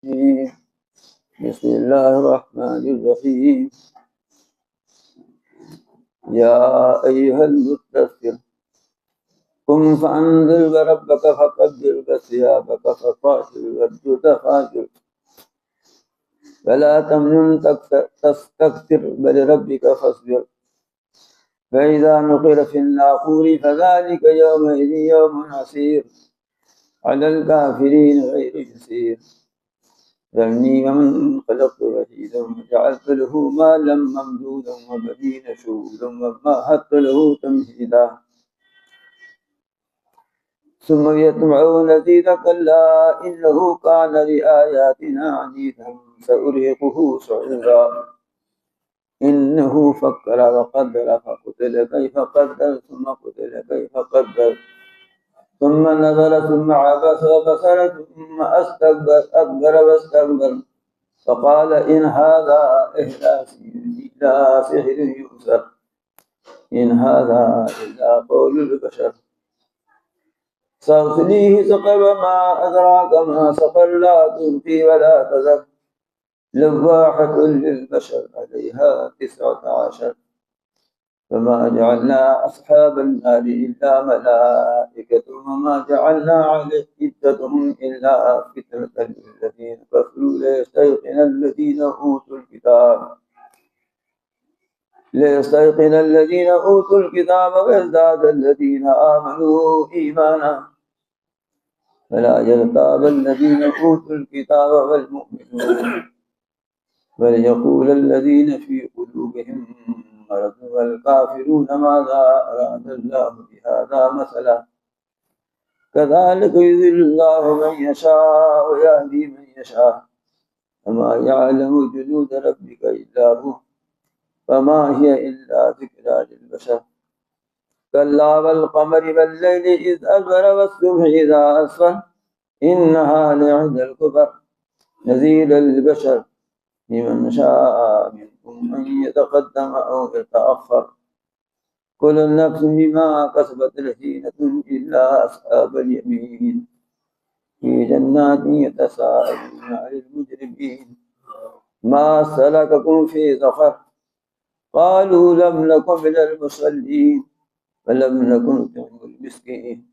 بسم الله الرحمن الرحيم يا أيها المدثر قم فأنذر وربك فكبر وثيابك فطهر والرجز فاهجر ولا تمنن تستكثر ولربك فاصبر فإذا نقر في الناقور فذلك يومئذ يوم عسير على الكافرين غير يسير ذرني ومن خلقت وحيدا وجعلت له مالا ممدودا وبنين شهودا ومهدت له تمهيدا ثم يطمع نزيد كلا إنه كان لآياتنا عنيدا سأرهقه صعودا إنه فكر وقدر فقتل كيف قدر ثم قتل كيف قدر ثم نظر ثم عبس وبصر ثم أدبر واستكبر فقال إن هذا إلا سحر يؤثر إن هذا إلا قول البشر سأصليه سقر وما أدراك ما سقر لا تبقي ولا تذر لواحة للبشر عليها 19 فما جعلنا أصحاب النار إلا ملائكة وما جعلنا عدتهم إلا فتنة للذين كفروا ليستيقن الذين أوتوا الكتاب ويزداد الذين آمنوا إيمانا فلا يرتاب الذين أوتوا الكتاب والمؤمنون وليقول الذين في قلوبهم مرض والكافرون ماذا أراد الله بهذا مثلا كذلك يضل الله من يشاء ويهدي من يشاء وما يعلم جنود ربك إلا هو وما هي إلا ذكرى للبشر كلا والقمر والليل إذ أدبر والصبح إذا أسفر إنها لعند الكبر نذير للبشر لمن شاء منكم أن يتقدم أو يتأخر كل نفس بما كسبت رهينة إلا أصحاب اليمين في جنات يتساءلون عن المجرمين ما سلككم في سقر قالوا لم نكن من المصلين ولم نكن نطعم المسكين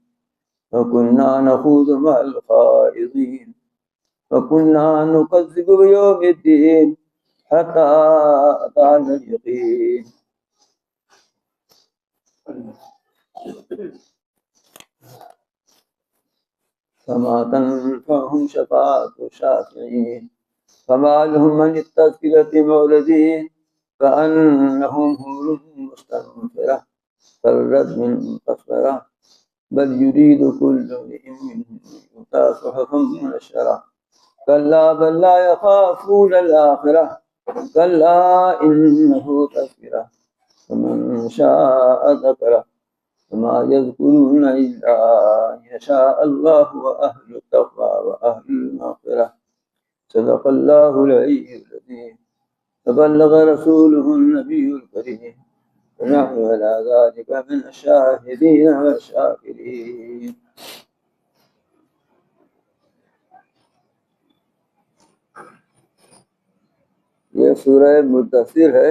وكنا نخوض مع الخائضين وكنا نكذب بيوم الدين حتى أتانا اليقين فما تنفعهم شفاعة الشافعين فما لهم من التذكرة معرضين كأنهم حور مستنفرة فرت من قسورة بل يريد كل امرئ منهم يؤتى صحفا منشرة كلا بل لا يخافون الآخرة كلا إنه تذكرة فمن شاء ذكره وما يذكرون إلا أن يشاء الله وأهل التقوى وأهل المغفرة صدق الله العلي العظيم وبلغ رسوله النبي الكريم ونحن على ذلك من الشاهدين والشاكرين. یہ سورہ مدثر ہے.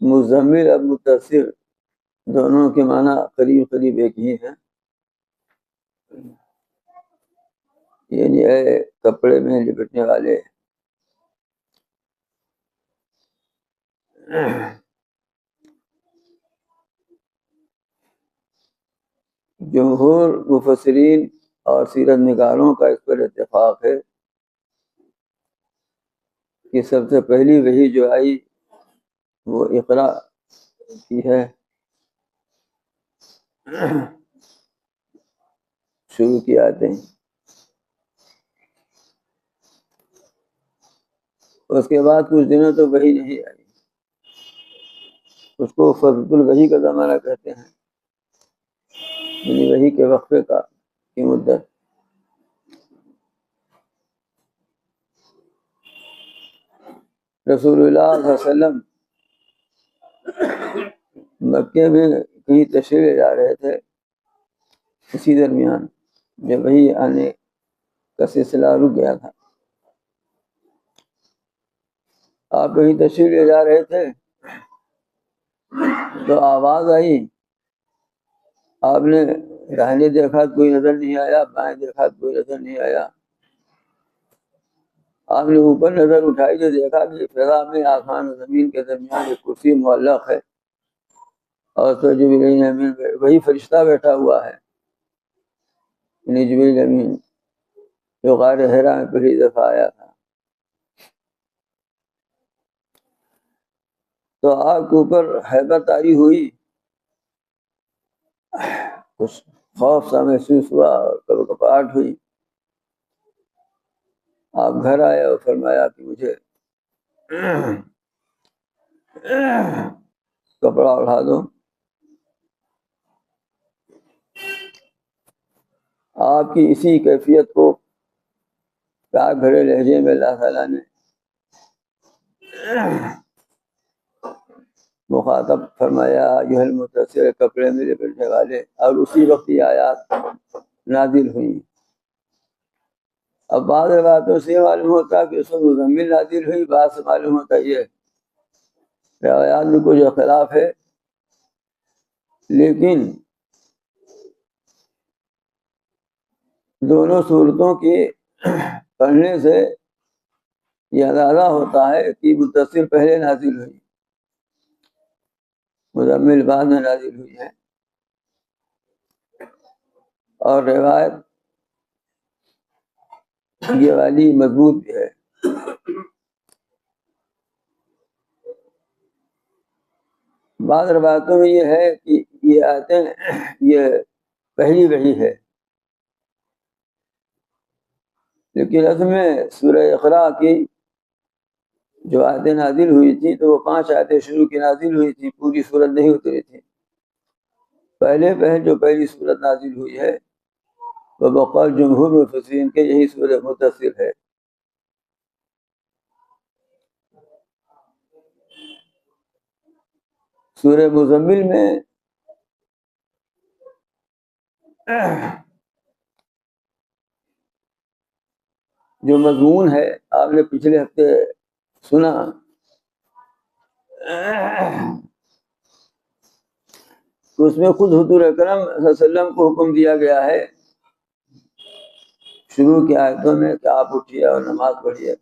مزمل اور مدثر دونوں کے معنی قریب قریب ایک ہی ہیں، یعنی اے کپڑے میں لپٹنے والے. جمہور مفسرین اور سیرت نگاروں کا اس پر اتفاق ہے کہ سب سے پہلی وحی جو آئی وہ اقرا کی ہے. شروع کی آیتیں. اس کے بعد کچھ دنوں تو وحی نہیں آئی. اس کو فرض الوحی کا زمانہ کہتے ہیں، یعنی وحی کے وقفے کی مدت. رسول اللہ صلی اللہ علیہ وسلم مکے میں کہیں تشریف لے جا رہے تھے اسی درمیان جب وہی آنے کا سلسلہ رک گیا تھا. آپ کہیں تشریف لے جا رہے تھے تو آواز آئی. آپ نے داہنے دیکھا کوئی نظر نہیں آیا, بائیں دیکھا کوئی نظر نہیں آیا. آپ نے اوپر نظر اٹھائی تو دیکھا کہ فضا میں آسمان و زمین کے درمیان ایک کرسی معلق ہے, اور تو جبریل امین وہی فرشتہ بیٹھا ہوا ہے. یعنی جبریل امین جو غار حرا میں پہلی دفعہ آیا تھا. تو آپ کے اوپر ہیبت طاری ہوئی, کچھ خوف سا محسوس ہوا اور کبکباہٹ ہوئی. آپ گھر آئے اور فرمایا کہ مجھے کپڑا اڑا دو. آپ کی اسی کیفیت کو پیار بھرے لہجے میں اللہ تعالیٰ نے مخاطب فرمایا ایھا المدثر, کپڑے میں لپٹنے والے. اور اسی وقت یہ آیات نازل ہوئی. اب بعض روایتوں سے معلوم ہوتا کہ اس وقت مزمل نازل ہوئی, بعض سے معلوم ہوتا یہ روایات میں کچھ اختلاف ہے. لیکن دونوں صورتوں کی پڑھنے سے یہ اندازہ ہوتا ہے کہ مدثر پہلے نازل ہوئی, مزمل بعد میں نازل ہوئی ہے. اور روایت یہ والی مضبوط بھی ہے. بعض روایتوں میں یہ ہے کہ یہ آیتیں یہ پہلی وحی ہے, لیکن اصل میں سورہ اقراء کی جو آیتیں نازل ہوئی تھی تو وہ 5 آیتیں شروع کی نازل ہوئی تھی, پوری سورت نہیں اتری تھی. پہلے جو پہلی سورت نازل ہوئی ہے وہ بقول جمہور مفسرین کے یہی سورہ مدثر ہے. سورہ مزمل میں جو مضمون ہے آپ نے پچھلے ہفتے سنا, تو اس میں خود حضور اکرم صلی اللہ علیہ وسلم کو حکم دیا گیا ہے شروع کی آیتوں میں کہ آپ اٹھیے اور نماز پڑھیے,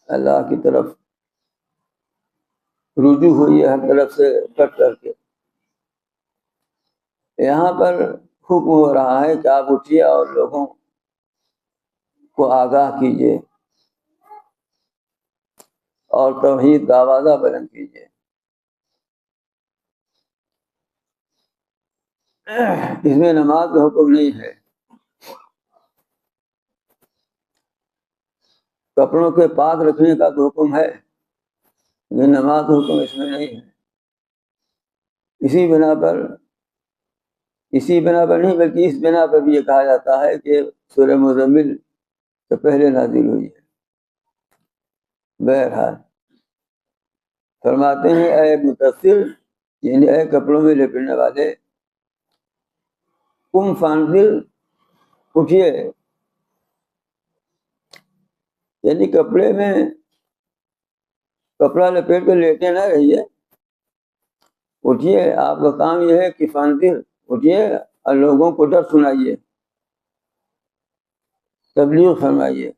اللہ کی طرف رجوع ہوئی ہر طرف سے کٹ کر کے. یہاں پر حکم ہو رہا ہے کہ آپ اٹھیے اور لوگوں کو آگاہ کیجیے اور توحید کا آوازہ بلند کیجیے. اس میں نماز کا حکم نہیں ہے, کپڑوں کے پاک رکھنے کا تو حکم ہے, لیکن نماز کا حکم اس میں نہیں ہے. اسی بنا پر نہیں بلکہ اس بنا پر بھی یہ کہا جاتا ہے کہ سورہ مزمل سے پہلے نازل ہوئی ہے. بہرحال فرماتے ہیں اے مدثر, یعنی اے کپڑوں میں لپٹنے والے, قم فانذر, اٹھیے, یعنی کپڑے میں کپڑا لپیٹ کر لیٹے نہ رہیے, اٹھیے. آپ کا کام یہ ہے کہ فانذر, اٹھیے اور لوگوں کو ڈر سنائیے, تبلیغ فرمائیے.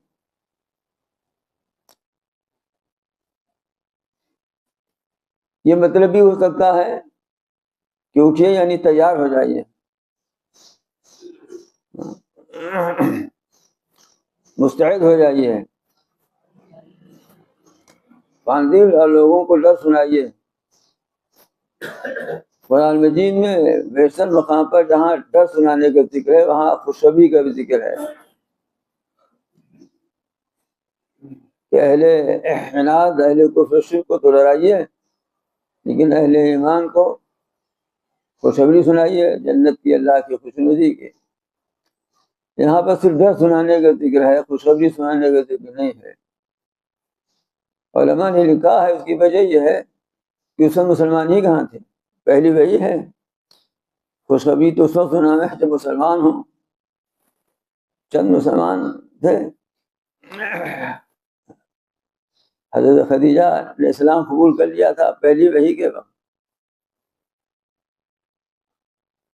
یہ مطلب بھی ہو سکتا ہے کہ اٹھیے یعنی تیار ہو جائیے, مستعد ہو جائیے. فانذر اور لوگوں کو ڈر سنائیے. قرآن مجید میں بیشتر مقام پر جہاں ڈر سنانے کا ذکر ہے وہاں خوشخبری کا بھی ذکر ہے کہ اہل عناد, اہل کفر شرک کو تو ڈرائیے, لیکن اہل ایمان کو خوشخبری سنائیے جنت کی, اللہ کی خوشنودی کی. یہاں پر صرف ڈر سنانے کا ذکر ہے, خوشخبری سنانے کا ذکر نہیں ہے. علماء نے لکھا ہے اس کی وجہ یہ ہے کہ اس وقت مسلمان ہی کہاں تھے, پہلی وہی ہے. خوشخبری تو اس وقت سنا ہے جب مسلمان ہوں. چند مسلمان تھے. حضرت خدیجہ نے اسلام قبول کر لیا تھا پہلی وحی کے وقت.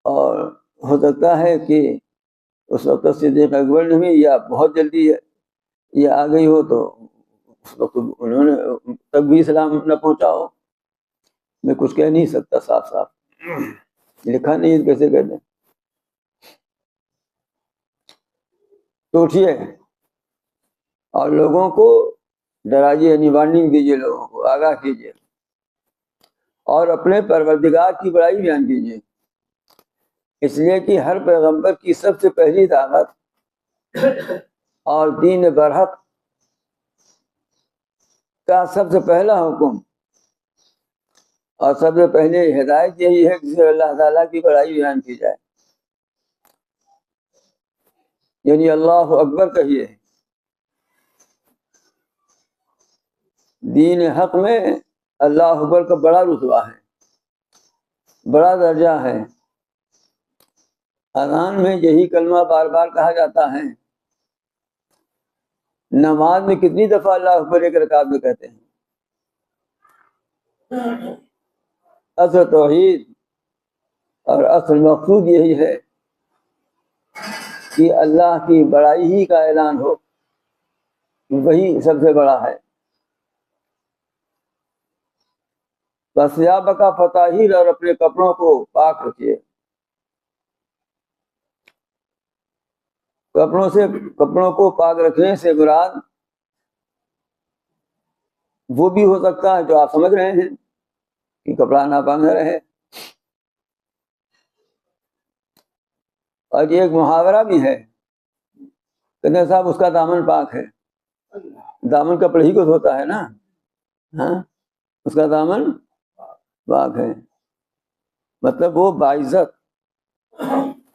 اور ہو سکتا ہے کہ اس وقت صدیق اکبر نے بھی یا بہت جلدی یہ آ گئی ہو تو اس وقت انہوں نے تک بھی اسلام نہ پہنچا ہو. میں کچھ کہہ نہیں سکتا صاف صاف, لکھا نہیں کیسے کہہ دیں. تو اٹھیے اور لوگوں کو ڈرائیے, یعنی وارننگ دیجیے, لوگوں کو آگاہ کیجیے اور اپنے پروردگار کی بڑائی بیان کیجیے. اس لیے کہ ہر پیغمبر کی سب سے پہلی دعوت اور دین برحق کا سب سے پہلا حکم اور سب سے پہلے ہدایت یہی ہے کہ اللہ تعالیٰ کی بڑائی بیان کی جائے, یعنی اللہ اکبر کہیے. دین حق میں اللہ اکبر کا بڑا رتبہ ہے, بڑا درجہ ہے. اذان میں یہی کلمہ بار بار کہا جاتا ہے. نماز میں کتنی دفعہ اللہ اکبر ایک رکعت میں کہتے ہیں. اصل توحید اور اصل مقصود یہی ہے کہ اللہ کی بڑائی ہی کا اعلان ہو, وہی سب سے بڑا ہے. بس یا بقا فتاحیر, اور اپنے کپڑوں کو پاک رکھیے. کپڑوں کو پاک رکھنے سے مراد وہ بھی ہو سکتا ہے جو آپ سمجھ رہے ہیں کہ کپڑا ناپاک نہ رہے. اور یہ ایک محاورہ بھی ہے, کہتے ہیں صاحب اس کا دامن پاک ہے. دامن کپڑے ہی کو دھوتا ہے نا, ہاں, اس کا دامن پاک ہے مطلب وہ باعزت,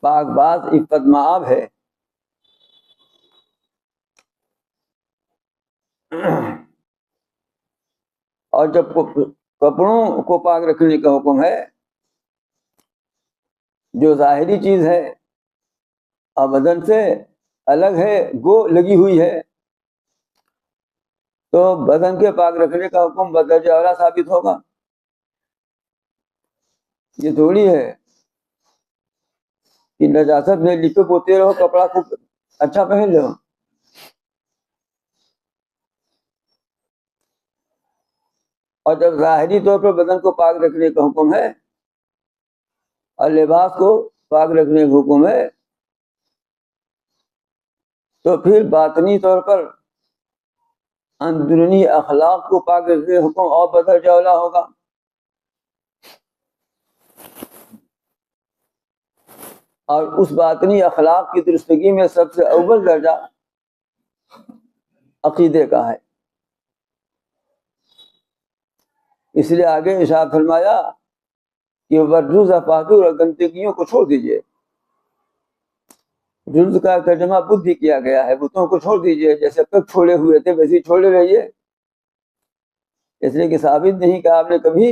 پاک باز, عفت مآب ہے. اور جب کپڑوں کو پاک رکھنے کا حکم ہے, جو ظاہری چیز ہے اور بدن سے الگ ہے, گو لگی ہوئی ہے, تو بدن کے پاک رکھنے کا حکم بدرجہ اولا ثابت ہوگا. یہ تھوڑی ہے کہ نجاست میں لپے پوتے رہو, کپڑا خوب اچھا پہن لو. اور جب ظاہری طور پر بدن کو پاک رکھنے کا حکم ہے اور لباس کو پاک رکھنے کا حکم ہے, تو پھر باطنی طور پر اندرونی اخلاق کو پاک رکھنے کا حکم اور بدرجہ اولا ہوگا. اور اس باطنی اخلاق کی درستگی میں سب سے اول درجہ عقیدے کا ہے. اس لیے آگے ارشاد فرمایا کہ ورجز افاتور, اور گندگیوں کو چھوڑ دیجیے. جلد کا ترجمہ بدھ بھی کیا گیا ہے, بتوں کو چھوڑ دیجیے, جیسے اب تک چھوڑے ہوئے تھے ویسے ہی چھوڑے رہیے. اس لیے کہ ثابت نہیں کہ آپ نے کبھی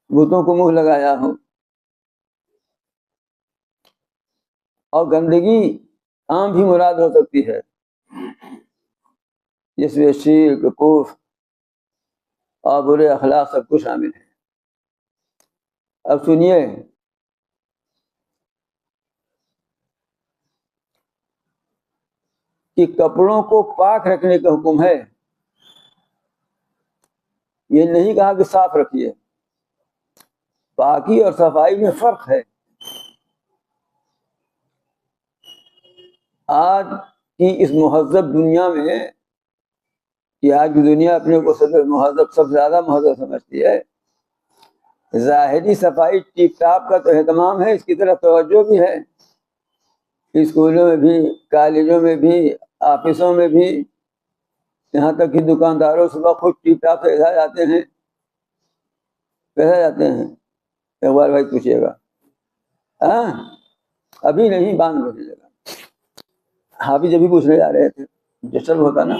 بتوں کو منہ لگایا ہو. اور گندگی عام بھی مراد ہو سکتی ہے, جس میں شرک, کفر اور برے اخلاق سب کچھ شامل ہے. اب سنیے, کہ کپڑوں کو پاک رکھنے کا حکم ہے, یہ نہیں کہا کہ صاف رکھیے. پاکی اور صفائی میں فرق ہے. آج کی اس مہذب دنیا میں, کہ آج کی دنیا اپنے کو سب سے زیادہ مہذب سمجھتی ہے, ظاہری صفائی ٹیپ ٹاپ کا تو اہتمام ہے, اس کی طرف توجہ بھی ہے. اسکولوں میں بھی, کالجوں میں بھی, آفسوں میں بھی, یہاں تک کہ دکانداروں صبح خود ٹیپ ٹاپ سے جاتے ہیں. کیسے جاتے ہیں ایک بار بھائی پوچھیے گا, ہاں ابھی نہیں, باندھ بجے گا. ہاں بھی جب بھی پوچھنے جا رہے تھے, ڈسٹرب ہوتا نا.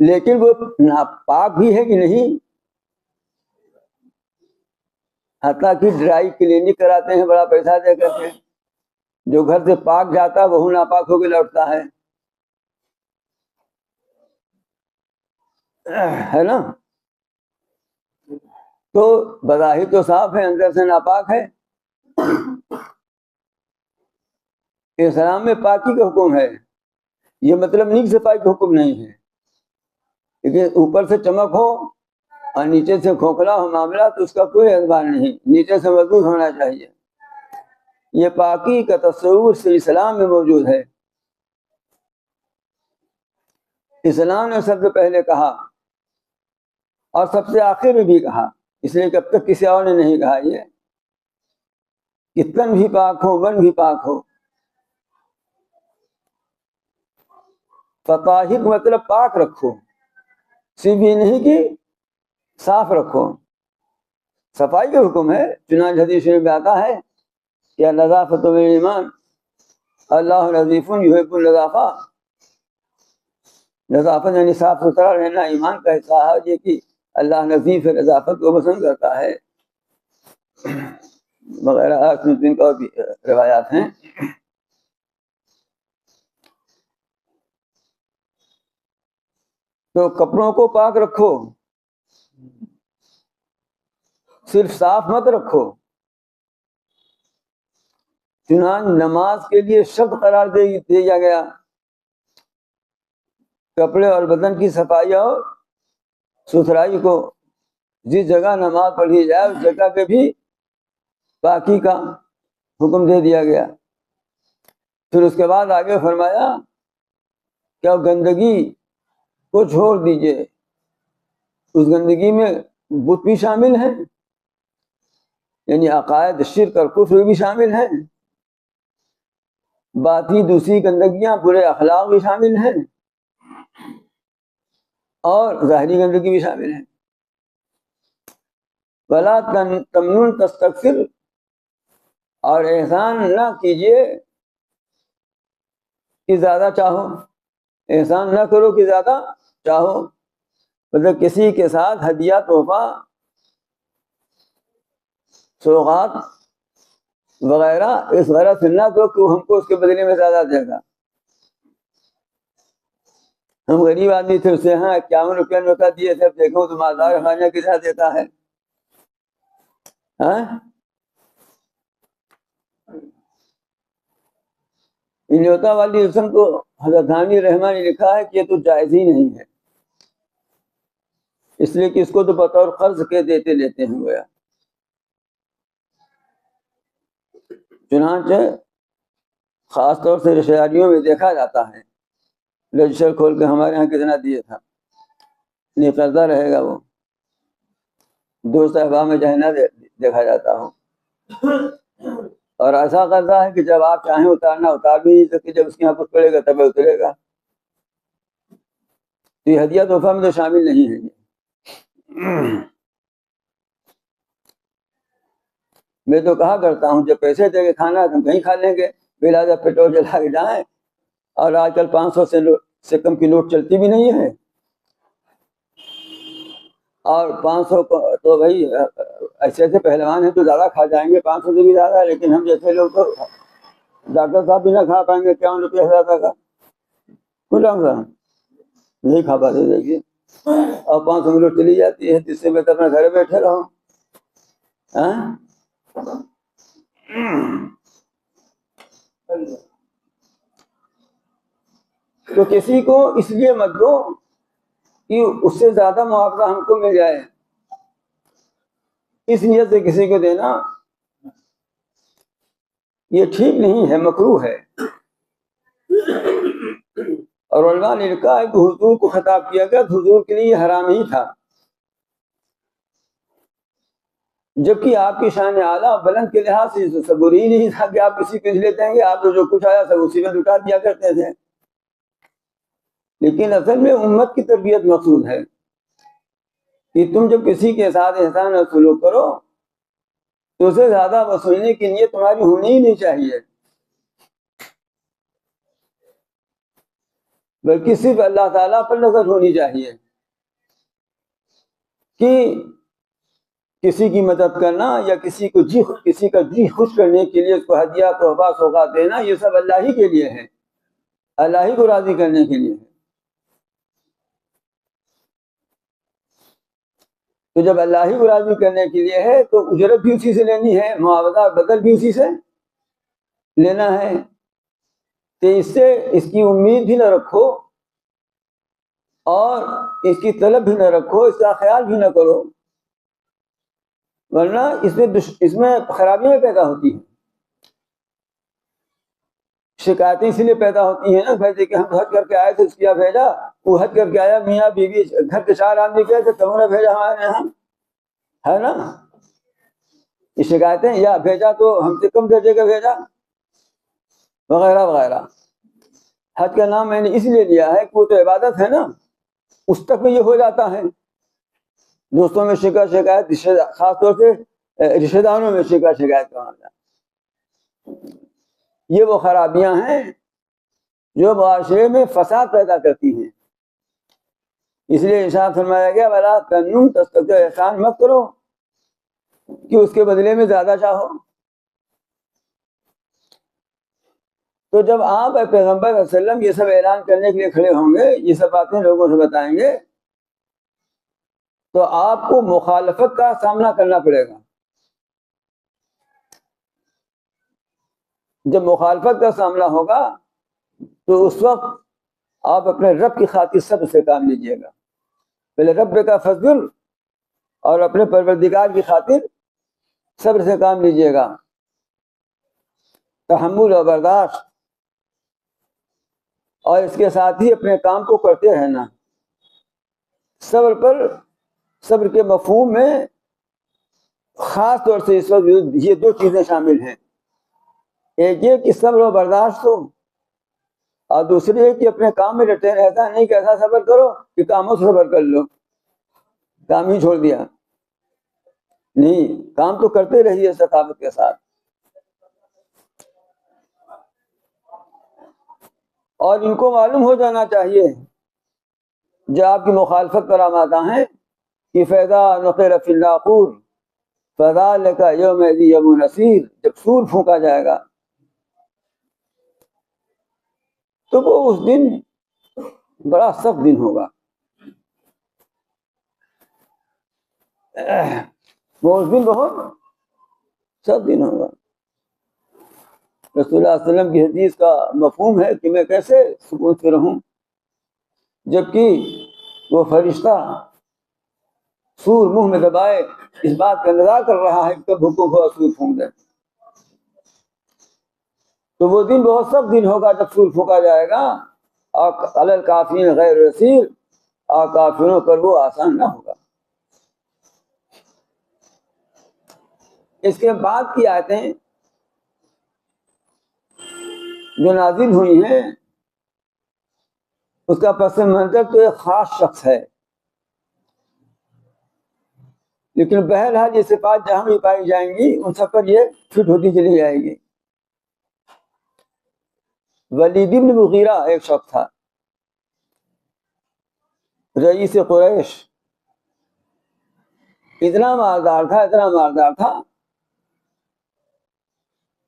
لیکن وہ ناپاک بھی ہے کہ نہیں, حتیٰ کہ ڈرائی کلینک کراتے ہیں بڑا پیسہ دے کر کے، جو گھر سے پاک جاتا ہے وہ ناپاک ہو کے لوٹتا ہے نا؟ تو بظاہر تو صاف ہے، اندر سے ناپاک ہے۔ اسلام میں پاکی کا حکم ہے، یہ مطلب نیک صفائی کا حکم نہیں ہے، لیکن اوپر سے چمک ہو اور نیچے سے کھوکھلا ہو معاملہ تو اس کا کوئی اعتبار نہیں، نیچے سے مضبوط ہونا چاہیے۔ یہ پاکی کا تصور صرف اسلام میں موجود ہے۔ اسلام نے سب سے پہلے کہا اور سب سے آخر میں بھی کہا، اس لیے کہ اب تک کسی اور نے نہیں کہا یہ کہ تن بھی پاک ہو من بھی پاک ہو۔ فطاہر مطلب پاک رکھو، صرف یہ نہیں کہ صاف رکھو، صفائی کا حکم ہے۔ چنانچہ حدیث میں آتا ہے کہ نظافت من ایمان، اللہ نظیف یحب النظافہ، نظافت یعنی صاف ستھرا رہنا ایمان کا حصہ ہے، یہ کہ اللہ نظیف ہے، نظافت کو پسند کرتا ہے وغیرہ مسلم کا بھی روایات ہیں۔ تو کپڑوں کو پاک رکھو، صرف صاف مت رکھو۔ چنانچہ نماز کے لیے شرط قرار دیا گیا، کپڑے اور بدن کی صفائی اور ستھرائی کو، جس جگہ نماز پڑھی جائے اس جگہ پہ بھی پاکی کا حکم دے دیا گیا۔ پھر اس کے بعد آگے فرمایا کہ گندگی کو چھوڑ دیجئے، اس گندگی میں بت بھی شامل ہیں، یعنی عقائد شرک اور کفر بھی شامل ہیں، باقی دوسری گندگیاں برے اخلاق بھی شامل ہیں، اور ظاہری گندگی بھی شامل ہے۔ وَلَا تَمْنُن تَسْتَكْثِرْ، اور احسان نہ کیجیے کہ زیادہ چاہو، احسان نہ کرو کہ زیادہ چاہو، مطلب کسی کے ساتھ ہدیہ تحفہ سوغات وغیرہ اس غرض سے نہ دو کہ ہم کو اس کے بدلے میں زیادہ دے گا۔ ہم غریب آدمی تھے، اسے 51 روپیہ نوٹا دیے تھے، دیکھو تو مالدار خانیہ کتنا دیتا ہے۔ نیوتا والی رسم کو حضرت حامی رحمٰ نے لکھا ہے کہ یہ تو جائز ہی نہیں ہے، اس لیے کہ اس کو تو بطور قرض کے دیتے لیتے ہیں گویا۔ چنانچہ خاص طور سے رشتہ داریوں میں دیکھا جاتا ہے، رجسٹر کھول کے ہمارے یہاں کتنا دیے تھا، نہیں قرضہ رہے گا وہ، دوست احباب میں چاہے نہ دیکھا جاتا ہو، اور ایسا قرضہ ہے کہ جب آپ چاہیں اتارنا اتار بھی نہیں سکتے، جب اس کے یہاں کچھ پڑے گا تب اترے گا۔ تو یہ ہدیہ تحفہ میں تو شامل نہیں ہے۔ میں تو کہا کرتا ہوں جب پیسے دے کے کھانا ہے تو کہیں کھا لیں گے، بلا پیٹرول جلا کے جائیں، اور آج کل 500 سے کم کی نوٹ چلتی بھی نہیں ہے، اور 500 تو بھائی ایسے ایسے پہلوان ہیں تو زیادہ کھا جائیں گے، 500 سے بھی زیادہ، لیکن ہم جیسے لوگ تو ڈاکٹر صاحب بھی نہ کھا پائیں گے 51 روپیہ زیادہ کا، نہیں کھا پاتے دیکھیے، اور 500 نوٹ چلی جاتی ہے، جس سے میں تو اپنے گھر بیٹھے رہوں۔ تو کسی کو اس لیے مت دو کہ اس سے زیادہ معاوضہ ہم کو مل جائے، اس نیت سے کسی کو دینا یہ ٹھیک نہیں ہے، مکروہ ہے۔ اور علماء نے لکھا ہے کہ حضور کو خطاب کیا گیا، حضور کے لیے یہ حرام ہی تھا، جبکہ آپ کی شان اعلیٰ بلند کے لحاظ سے صبر ہی نہیں تھا کہ آپ کسی کو لے دیں گے، آپ تو جو کچھ آیا سب اسی میں لٹا دیا کرتے تھے۔ لیکن اصل میں امت کی تربیت مقصود ہے کہ تم جب کسی کے ساتھ احسان اور سلوک کرو تو اسے زیادہ وصولنے کی نیت تمہاری ہونی ہی نہیں چاہیے، بلکہ صرف اللہ تعالیٰ پر نظر ہونی چاہیے کہ کسی کی مدد کرنا یا کسی کا جی خوش کرنے کے لیے اس کو ہدیہ تحفہ سوغات دینا، یہ سب اللہ ہی کے لیے ہے، اللہ ہی کو راضی کرنے کے لیے ہے۔ تو جب اللہ ہی کو راضی کرنے کے لیے ہے تو اجرت بھی اسی سے لینی ہے، معاوضہ بدل بھی اسی سے لینا ہے۔ تو اس سے اس کی امید بھی نہ رکھو اور اس کی طلب بھی نہ رکھو، اس کا خیال بھی نہ کرو، ورنہ اس میں خرابیاں پیدا ہوتی ہیں۔ شکایتیں اسی لیے پیدا ہوتی ہیں نا بھائی کہ ہم حج کر کے آئے تھے، اس کیا بھیجا، وہ حج کر کے آیا، میاں بیوی گھر کے 4 آدمی گئے تھے، تمہوں نے بھیجا ہمارے یہاں، ہے نا؟ یہ شکایتیں، یا بھیجا تو ہم سے کم درجے کا بھیجا، وغیرہ وغیرہ۔ حج کا نام میں نے اس لیے لیا ہے کہ وہ تو عبادت ہے نا، اس تک میں یہ ہو جاتا ہے۔ دوستوں میں شکایت، خاص طور سے رشتہ داروں میں شکایت کا معاملہ، یہ وہ خرابیاں ہیں جو معاشرے میں فساد پیدا کرتی ہیں۔ اس لیے ارشاد فرمایا گیا وَلَا تَمْنُن تَسْتَكْثِرُ، احسان مت کرو کہ اس کے بدلے میں زیادہ چاہو۔ تو جب آپ پیغمبر صلی اللہ علیہ وسلم یہ سب اعلان کرنے کے لیے کھڑے ہوں گے، یہ سب باتیں لوگوں سے بتائیں گے، تو آپ کو مخالفت کا سامنا کرنا پڑے گا۔ جب مخالفت کا سامنا ہوگا تو اس وقت آپ اپنے رب کی خاطر صبر سے کام لیجیے گا۔ پہلے رب کا فضل اور اپنے پروردگار کی خاطر صبر سے کام لیجیے گا، تحمل و برداشت، اور اس کے ساتھ ہی اپنے کام کو کرتے رہنا۔ صبر کے مفہوم میں خاص طور سے اس وقت یہ 2 چیزیں شامل ہیں، ایک یہ کہ صبر و برداشت ہو، اور دوسری یہ کہ اپنے کام میں ڈٹے رہتا، نہیں کہ ایسا صبر کرو کہ کاموں سے صبر کر لو، کام ہی چھوڑ دیا، نہیں، کام تو کرتے رہیے ثقافت کے ساتھ۔ اور ان کو معلوم ہو جانا چاہیے جو آپ کی مخالفت پر آمادہ ہیں کہ فَإِذَا نُقِرَ فِي النَّاقُورِ فَذَلِكَ يَوْمَئِذٍ يَوْمٌ عَسِيرٌ، جب سور پھونکا جائے گا تو وہ اس دن بڑا سخت دن ہوگا، وہ اس دن بہت سخت دن ہوگا۔ رسول اللہ صلی اللہ علیہ وسلم کی حدیث کا مفہوم ہے کہ میں کیسے سکون سے رہوں جبکہ وہ فرشتہ سور منہ میں دبائے اس بات کا انتظار کر رہا ہے کہ کب حکم ہوا سور پھونک دے۔ تو وہ دن بہت سخت دن ہوگا جب سور پھونکا جائے گا، اور علی الکافرین غیر یسیر، اور کافروں پر وہ آسان نہ ہوگا۔ اس کے بعد کی آیتیں جو نازل ہوئی ہیں اس کا پس منظر تو ایک خاص شخص ہے، لیکن بہرحال یہ صفات جہاں بھی پائی جائیں گی ان سب پر یہ فٹ ہوتی چلی جائے گی۔ ولید بن مغیرہ ایک شخص تھا، رئیس قریش، اتنا مالدار تھا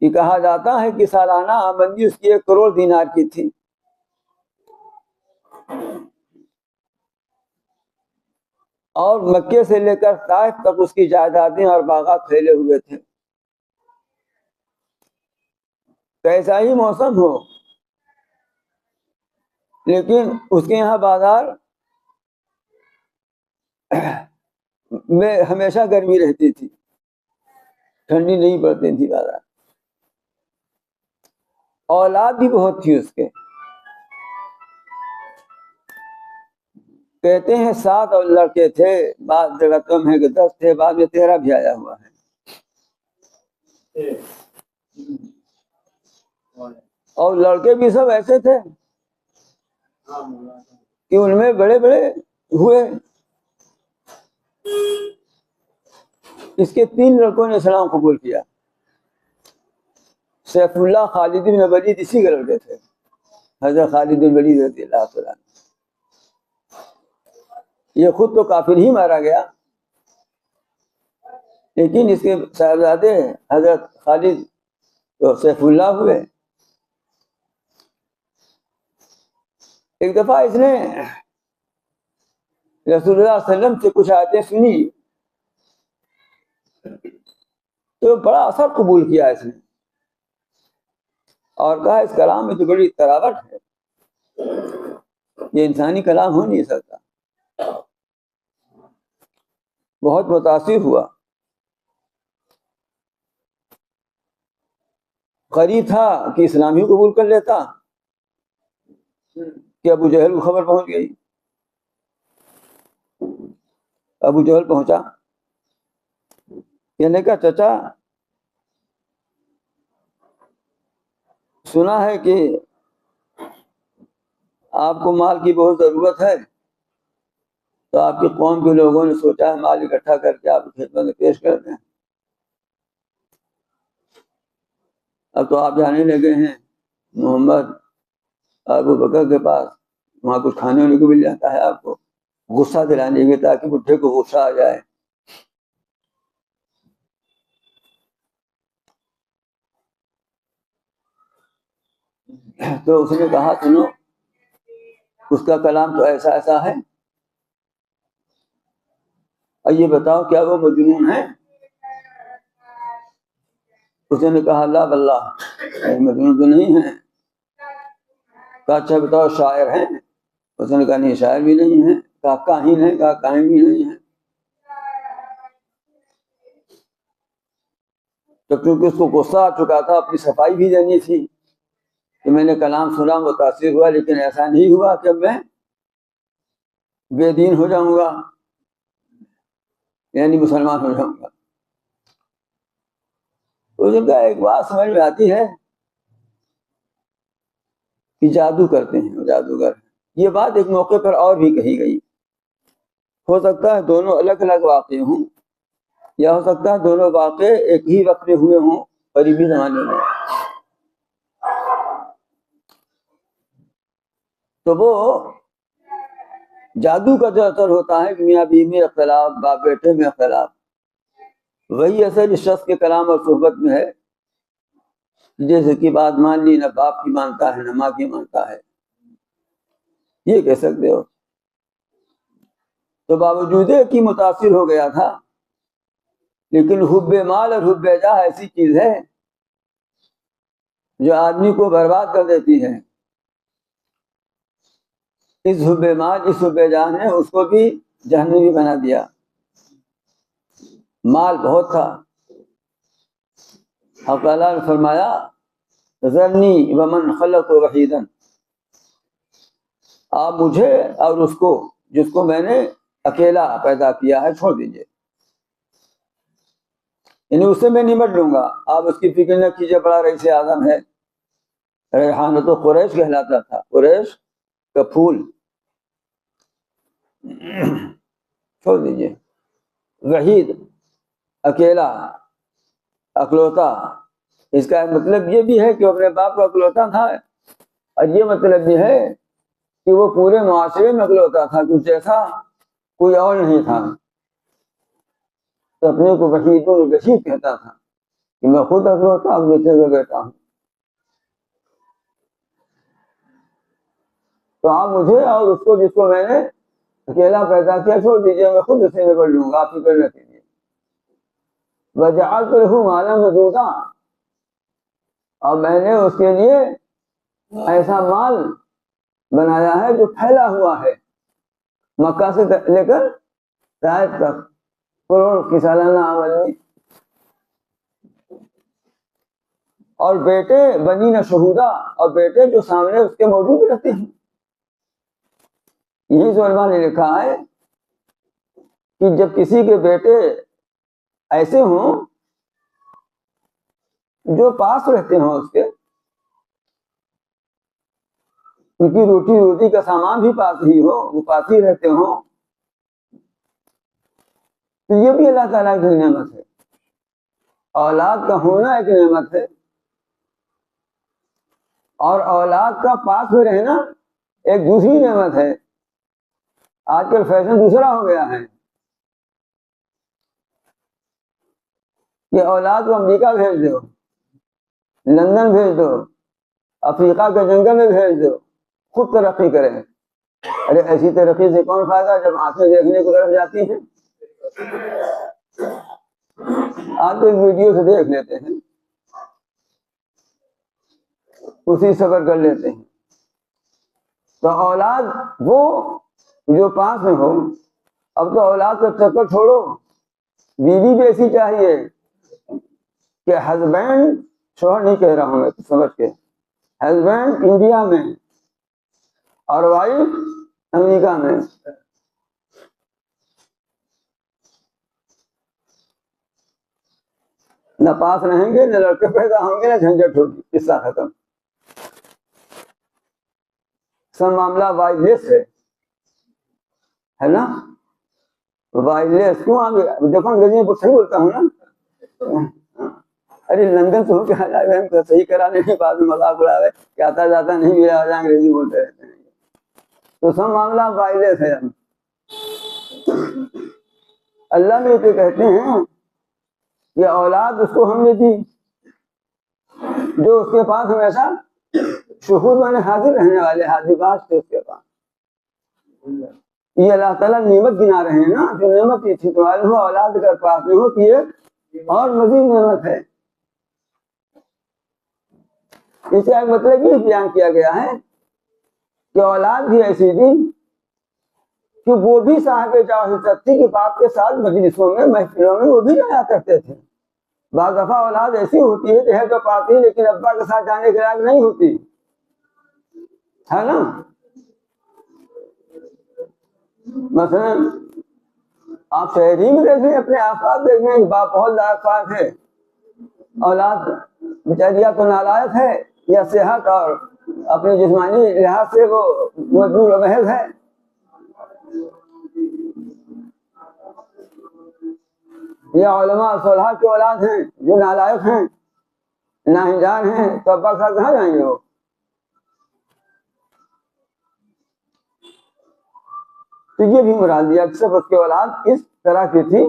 کہ کہا جاتا ہے کہ سالانہ آمدنی اس کی 1 کروڑ دینار کی تھی، اور مکے سے لے کر طائف تک اس کی جائیدادیں اور باغات پھیلے ہوئے تھے۔ کیسا ہی موسم ہو لیکن اس کے یہاں بازار میں ہمیشہ گرمی رہتی تھی، ٹھنڈی نہیں پڑتی تھی بازار۔ اولاد بھی بہت تھی اس کے، کہتے ہیں 7 اور لڑکے تھے، بعض جگہ کم ہے کہ 10 تھے، بعد میں 13 بھی آیا ہوا ہے۔ اور لڑکے بھی سب ایسے تھے کہ ان میں بڑے بڑے ہوئے۔ اس کے 3 لڑکوں نے اسلام قبول کیا۔ سیف اللہ، خالد بن ولید اسی کے لڑکے تھے، حضرت خالد بن ولید رضی اللہ تعالیٰ عنہ۔ یہ خود تو کافر ہی مارا گیا، لیکن اس کے صاحبزادے حضرت خالد تو سیف اللہ ہوئے. ایک دفعہ اس نے رسول اللہ صلی اللہ علیہ وسلم سے کچھ آیتیں سنی تو بڑا اثر قبول کیا اس نے اور کہا اس کلام میں تو بڑی تراوٹ ہے، یہ انسانی کلام ہو نہیں سکتا. بہت متاثر ہوا. قریب تھا کہ اسلام ہی قبول کر لیتا کہ ابو جہل کو خبر پہنچ گئی. ابو جہل پہنچا، کہنے کا چچا سنا ہے کہ آپ کو مال کی بہت ضرورت ہے، تو آپ کی قوم کے لوگوں نے سوچا ہے مال اکٹھا کر کے آپ کی خدمت میں پیش کر دیں. اب تو آپ جانے لگے ہیں محمد ابو بکر کے پاس، وہاں کچھ کھانے وانے کو مل جاتا ہے آپ کو غصہ دلانے کے تاکہ بڈھے کو غصہ آ جائے. تو اس نے کہا سنو اس کا کلام تو ایسا ایسا ہے، اور یہ بتاؤ کیا وہ مجنون ہے؟ اس نے کہا اللہ باللہ مجنون تو نہیں ہے. کہا اچھا بتاؤ شاعر ہیں؟ اس نے کہا نہیں شاعر بھی نہیں ہے. کہا کاہن ہے؟ کہا کاہن بھی نہیں ہے. تو کیونکہ اس کو غصہ آ چکا تھا، اپنی صفائی بھی دینی تھی کہ میں نے کلام سنا متاثر ہوا، لیکن ایسا نہیں ہوا کہ میں بے دین ہو جاؤں گا، یعنی مسلمان ہو جاؤں گا. اس کا ایک بات سمجھ میں آتی ہے کہ جادو کرتے ہیں وہ جادوگر. یہ بات ایک موقع پر اور بھی کہی گئی. ہو سکتا ہے دونوں الگ الگ واقع ہوں، یا ہو سکتا ہے دونوں واقع ایک ہی وقت میں ہوئے ہوں قریبی زمانے میں. تو وہ جادو کا جو اثر ہوتا ہے کہ میاں بیوی میں اختلاف، باپ بیٹے میں اختلاف، وہی اثر اس شخص کے کلام اور صحبت میں ہے. جیسے کہ بات مان لی، نہ باپ کی مانتا ہے نہ ماں کی مانتا ہے، یہ کہہ سکتے ہو. تو باوجود کہ متاثر ہو گیا تھا، لیکن حب مال اور حب جاہ ایسی چیز ہے جو آدمی کو برباد کر دیتی ہے. اس حب مال اس حب جاہ نے اس کو بھی جہنمی بنا دیا. مال بہت تھا. حق تعالیٰ نے فرمایا ذرنی ومن خلق وحیدا، آپ مجھے اور اس کو جس کو میں نے اکیلا پیدا کیا ہے چھوڑ دیجیے، یعنی اس سے میں نمٹ لوں گا، آپ اس کی فکر نہ کیجیے. بڑا رئیس اعظم ہے، ریحانہ تو قریش کہلاتا تھا، قریش کا پھول، چھوڑ دیجیے. وحید اکیلا، اکلوتا، اس کا مطلب یہ بھی ہے کہ وہ اپنے باپ کا اکلوتا تھا، اور یہ مطلب بھی ہے کہ وہ پورے معاشرے میں اکلوتا تھا، کچھ جیسا کوئی اور نہیں تھا. تو اپنے کو وحید الرشید کہتا تھا کہ میں خود اکلوتا اکلوتے کا بیٹا ہوں. تو آپ مجھے اور اس کو جس کو میں نے اکیلا پیدا کیا چھوڑ دیجیے، میں خود اسے نبڑ لوں گا، آپ فکر نہ کیجیے. وجعلت له مالا ممدودا، اور میں نے اس کے لیے ایسا مال بنایا ہے جو پھیلا ہوا ہے، مکہ سے لے کر طائف تک، کروڑ کی سالانہ آمدنی. اور بیٹے بنین شہودا، اور بیٹے جو سامنے اس کے موجود رہتے ہیں. یہی علماء نے لکھا ہے کہ جب کسی کے بیٹے ایسے ہوں جو پاس رہتے ہوں، اس کے ان کی روٹی کا سامان بھی پاس ہی ہو، وہ پاس ہی رہتے ہوں، تو یہ بھی اللہ تعالیٰ کی نعمت ہے. اولاد کا ہونا ایک نعمت ہے، اور اولاد کا پاس میں رہنا ایک دوسری نعمت ہے. آج کل فیشن دوسرا ہو گیا ہے. کہ اولاد کو امریکہ بھیج دو، لندن بھیج دو، افریقہ کے جنگل میں بھیج دو، خود ترقی کریں۔ ارے ایسی ترقی سے کون فائدہ جب آنکھیں دیکھنے کو طرف جاتی ہیں؟ آج تو ویڈیو سے دیکھ لیتے ہیں، اسی صبر کر لیتے ہیں۔ تو اولاد وہ جو پاس میں ہو، اب تو اولاد کا چکر چھوڑو، بیوی بھی ایسی چاہیے کہ ہسبینڈ، شوہر نہیں کہہ رہا ہوں میں سمجھ کے، ہسبینڈ انڈیا میں اور وائف امریکہ میں، نہ پاس رہیں گے، نہ لڑکے پیدا ہوں گے، نہ جھنجھٹ ہوگی، قصہ ختم۔ سب معاملہ وائلیس ہے نا، وائلیس کیوں دیکھو انگریزی میں صحیح بولتا ہوں نا۔ ارے لندن سے ہو کے صحیح کرانے کے بعد مذاق اڑاوے کہ آتا جاتا نہیں ملا، انگریزی بولتے رہتے ہیں۔ تو سب معاملہ وائلیس ہے۔ اللہ نے تو کہتے ہیں کہ اولاد اس کو ہم نے دی جو اس کے پاس ہمیشہ شہود میں حاضر رہنے والے حاضر باش تھے اس کے پاس۔ یہ اللہ تعالیٰ نعمت گنا رہے ہیں نا، جو نعمت تھی تمہارے ہو اولاد کر پاس میں ہو کہ ایک اور مزید نعمت ہے۔ اس کا ایک مطلب یہ بیان کیا گیا ہے کہ اولاد بھی ایسی تھی کہ وہ بھی صاحب جاہلیت تھی کہ باپ کے ساتھ مجلسوں میں محفلوں میں وہ بھی جایا کرتے تھے۔ بعض دفعہ اولاد ایسی ہوتی ہے کہ ہے تو پاتی لیکن ابا کے ساتھ جانے کے لائق نہیں ہوتی ہے نا۔ مثلا آپ شہری میں دیکھیں، اپنے آس پاس دیکھیں کہ باپ بہت لائق پاک ہے، اولاد بیچاری یا تو نالائق ہے یا صحت اور اپنے جسمانی لحاظ سے وہ مجبور و محض ہے۔ یا علماء صالحہ کی اولاد ہیں جو نالائق ہیں، ناہنجان ہیں، تو ابا کے ساتھ کہاں جائیں گے وہ؟ تو یہ بھی مراد دیا کہ سب اس کی اولاد اس طرح کی تھی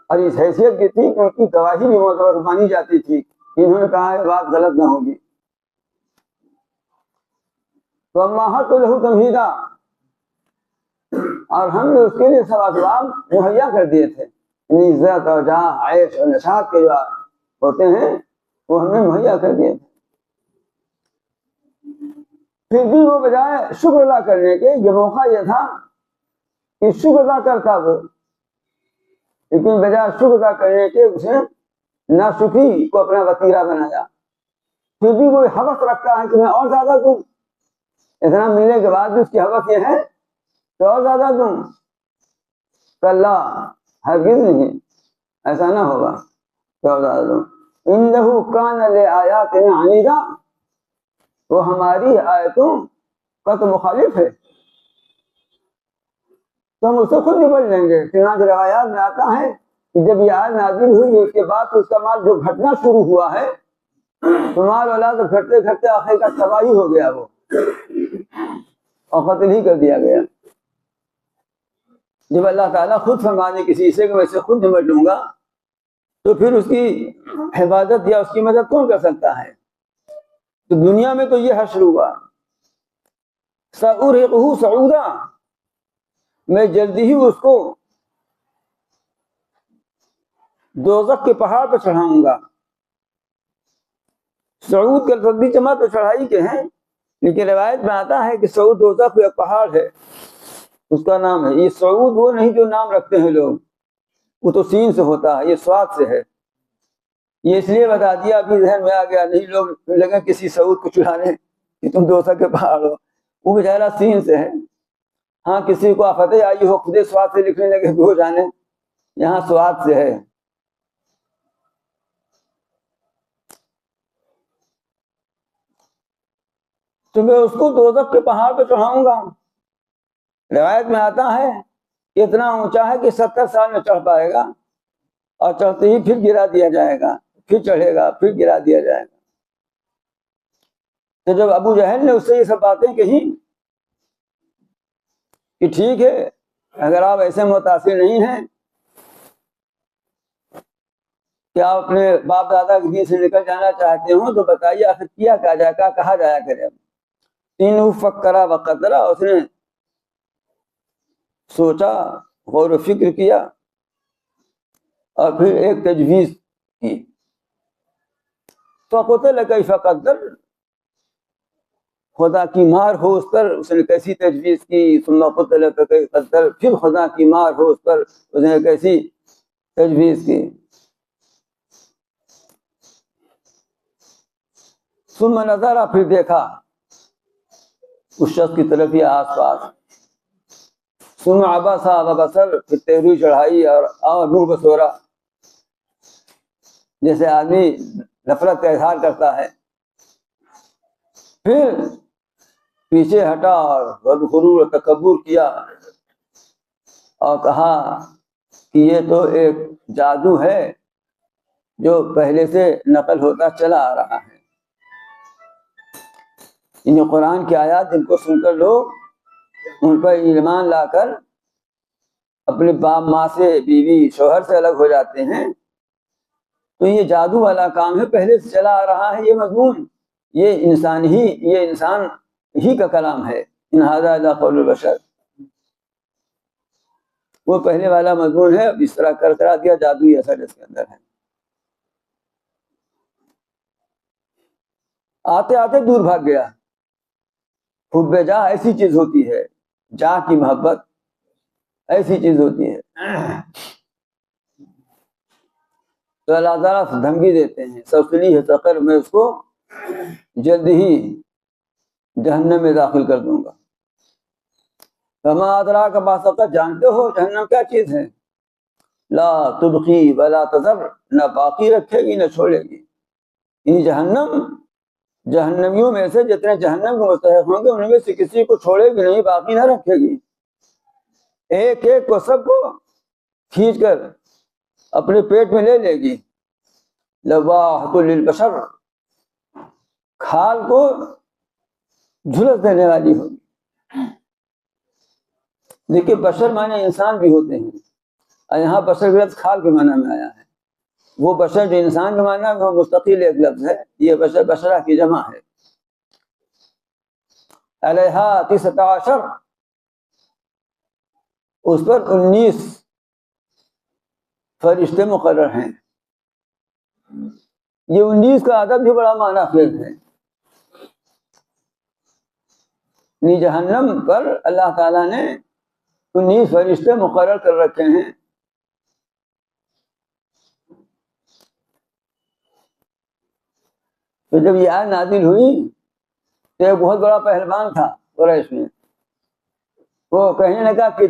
اور اس حیثیت کی تھی کہ ان کی گواہی بھی معتبر مانی جاتی تھی کہ انہوں نے کہا ہے بات غلط نہ ہوگی۔ وَمَّهَّدْتُ لَهُ تَمْهِيدًا، اور ہم نے اس کے لیے سب اسباب مہیا کر دیے تھے، یعنی عزت اور جاہ، عیش اور نشاط کے جو ہوتے ہیں وہ ہم نے مہیا کر دیے تھے۔ پھر بھی وہ بجائے شکر ادا کرنے کے، یہ موقع یہ تھا کہ شکر ادا کرتا وہ، لیکن بجائے شکر ادا کرنے کے اسے ناشکری کو اپنا وتیرہ بنایا۔ پھر بھی وہ ہوس رکھتا ہے کہ میں اور زیادہ دوں، اتنا ملنے کے بعد بھی اس کی ہوس یہ ہے کہ اور زیادہ دوں۔ کہ اللہ ہرگز نہیں، ایسا نہ ہوگا کہ اور زیادہ دوں۔ إِنَّهُ كَانَ لِآيَاتِنَا عَنِيدًا، وہ ہماری آیتوں کا تو مخالف ہے، تو ہم اس سے خود نبٹ لیں گے۔ چنانچہ روایات میں آتا ہے کہ جب یہ آیت نازل ہوئی اس کے بعد اس کا مال جو گھٹنا شروع ہوا ہے تو مال اولاد گھٹتے گھٹتے آخر کا تباہی ہو گیا، وہ اور قتل ہی کر دیا گیا۔ جب اللہ تعالیٰ خود فرمانے کسی سے کہ میں سے خود نمٹ لوں گا تو پھر اس کی حفاظت یا اس کی مدد کون کر سکتا ہے؟ تو دنیا میں تو یہ حشر ہوا، سأرهقه صعودا، میں جلدی ہی اس کو دوزخ کے پہاڑ پہ چڑھاؤں گا۔ صعود کا لفظی جمع تو چڑھائی کے ہیں، لیکن روایت میں آتا ہے کہ صعود دوزخ ایک پہاڑ ہے، اس کا نام ہے۔ یہ صعود وہ نہیں جو نام رکھتے ہیں لوگ، وہ تو سین سے ہوتا ہے، یہ سواد سے ہے۔ یہ اس لیے بتا دیا، ابھی ذہن میں آ گیا، نہیں لوگ لگے کسی صعود کو چڑھانے کہ تم دوزخ کے پہاڑ ہو، وہ بیچارہ سین سے ہے۔ ہاں کسی کو آفت آئی ہو، خود سواد سے لکھنے لگے ہو جانے، یہاں سواد سے ہے۔ تو میں اس کو دوزخ کے پہاڑ پہ چڑھاؤں گا۔ روایت میں آتا ہے کہ اتنا اونچا ہے کہ 70 سال میں چڑھ پائے گا، اور چڑھتے ہی پھر گرا دیا جائے گا، پھر چڑھے گا، پھر گرا دیا جائے گا۔ تو جب ابو جہل نے اس سے یہ سب باتیں کہی کہ ٹھیک ہے، اگر آپ ایسے متاثر نہیں ہیں کیا آپ اپنے باپ دادا کے دین سے نکل جانا چاہتے ہو تو بتائیے آخر کیا جائے، کیا کہا جایا کرے؟ تینوں فکرا وقدرا، اس نے سوچا، غور و فکر کیا اور پھر ایک تجویز کی. فقتل کیف قدر، خدا کی مار ہو اس پر، اس نے کیسی تجویز کی. ثم قتل کیف قدر، پھر خدا کی مار ہو اس پر، اس نے کیسی تجویز کی. ثم نظر، پھر دیکھا اس شخص کی طرف ہی آس پاس. ثم عبس وبصر، پھر تہری چڑھائی اور منہ بسورا، جیسے آدمی نفرت کا اظہار کرتا ہے. پھر پیچھے ہٹا اور غرور و تکبر کیا اور کہا کہ یہ تو ایک جادو ہے جو پہلے سے نقل ہوتا چلا آ رہا ہے. ان قرآن کی آیات جن کو سن کر لوگ ان پر ایمان لا کر اپنے باپ ماں سے، بیوی شوہر سے الگ ہو جاتے ہیں، تو یہ جادو والا کام ہے، پہلے سے چلا آ رہا ہے. یہ مضمون یہ انسان ہی کا کلام ہے. ان ھذا الا قول البشر، وہ پہلے والا مضمون ہے. اب اس طرح کرا دیا جادوئی اثر اس کے اندر ہے. آتے آتے دور بھاگ گیا. حب جا ایسی چیز ہوتی ہے، جا کی محبت ایسی چیز ہوتی ہے. تو اللہ تعالیٰ دھمکی دیتے ہیں، سوسلی ہے سقر، میں اس کو جلد ہی جہنم میں داخل کر دوں گا. فما ادراک ما سقر، جانتے ہو جہنم کیا چیز ہے؟ لا تبقی ولا تذر، نہ باقی رکھے گی نہ چھوڑے گی. یعنی جہنمیوں میں سے جتنے جہنم کے مستحق ہوں گے ان میں سے کسی کو چھوڑے گی نہیں، باقی نہ رکھے گی. ایک ایک کو، سب کو کھینچ کر اپنے پیٹ میں لے گی. لواحۃ للبشر، کھال کو جھلس دینے والی ہوگی. دیکھیے بشر معنی انسان بھی ہوتے ہیں، اور یہاں بشر کا لفظ کھال کے معنی میں آیا ہے. وہ بشر جو انسان کے معنی میں مستقل ایک لفظ ہے، یہ بشر بشرہ کی جمع ہے. علیہا 19، اس پر 19 فرشتے مقرر ہیں. یہ 19 کا عدد بھی بڑا معنی خیز ہے. جہنم پر اللہ تعالیٰ نے 19 فرشتے مقرر کر رکھے ہیں. تو جب یہ آیت نازل ہوئی تو ایک بہت بڑا پہلوان تھا قریش میں، وہ کہنے لگا کہ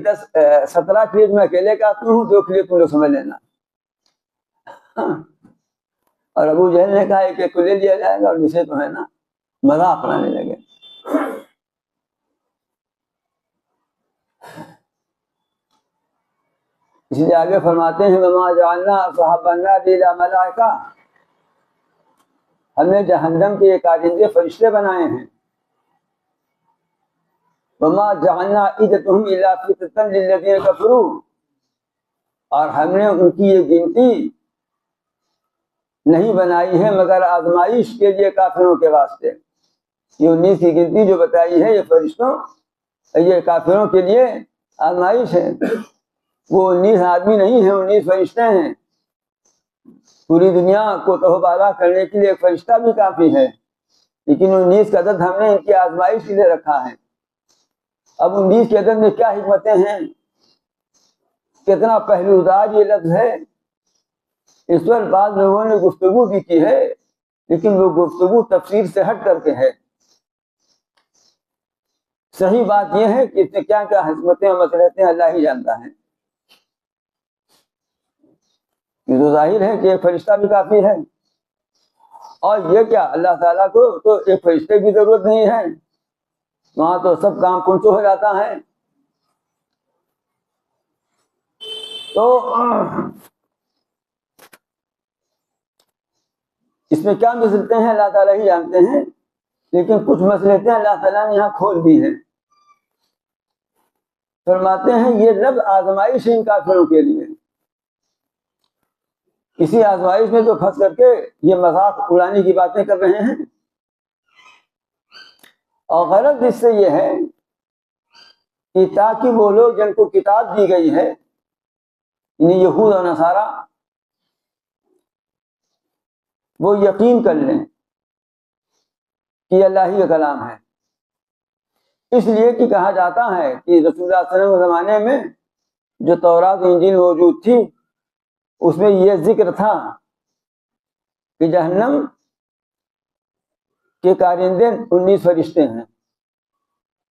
17 کلیپ میں اکیلے کافی ہوں، 2 کلیپ تم لوگ سمجھ لینا. اور ابو جہل نے کہا کہ کو لے لیا جائے گا، اور جسے تو ہے نا مذاق اڑانے لگے. اس لیے آگے فرماتے ہیں وما جعلنا اصحاب النار الا ملائکہ، ہم نے جہنم کے یہ کارندے فرشتے بنائے ہیں. وما جعلنا عدتهم الا فتنة للذین کفروا، اور ہم نے ان کی یہ گنتی نہیں بنائی ہے مگر آزمائش کے لیے کافروں کے واسطے. یہ 19 کی گنتی جو بتائی ہے یہ فرشتوں، یہ کافروں کے لیے آزمائش ہے. وہ 19 آدمی نہیں ہیں، 19 فرشتے ہیں. پوری دنیا کو تہوبالا کرنے کے لیے ایک فرشتہ بھی کافی ہے، لیکن 19 کا عدد ہم نے ان کی آزمائش کے لیے رکھا ہے. اب 19 کے عدد میں کیا حکمتیں ہیں، کتنا پہلودار یہ لفظ ہے. اس پر بعض لوگوں نے گفتگو بھی کی ہے، لیکن وہ گفتگو تفسیر سے ہٹ کر کے ہے. صحیح بات یہ ہے کہ اس میں کیا کیا حکمتیں اور مصلحتیں اللہ ہی جانتا ہے. یہ تو ظاہر ہے کہ ایک فرشتہ بھی کافی ہے. اور یہ کیا اللہ تعالیٰ کو تو ایک فرشتے کی ضرورت نہیں ہے، وہاں تو سب کام کنچو ہو جاتا ہے. تو اس میں کیا مصلحتیں ہیں اللہ تعالیٰ ہی جانتے ہیں، لیکن کچھ مصلحتیں اللہ تعالیٰ نے یہاں کھول دی ہیں. فرماتے ہیں یہ لفظ آزمائش ان کافروں کے لیے. اسی آزمائش میں تو پھنس کر کے یہ مذاق اڑانے کی باتیں کر رہے ہیں. اور غرض اس سے یہ ہے کہ تاکہ وہ لوگ جن کو کتاب دی گئی ہے یعنی یہود اور نصارہ وہ یقین کر لیں کہ یہ اللہ ہی کا کلام ہے. اس لیے کہ کہا جاتا ہے کہ رسول اللہ صلی اللہ علیہ وسلم کے زمانے میں جو تورات و انجیل موجود تھی اس میں یہ ذکر تھا کہ جہنم کے کارندے 19 فرشتے ہیں.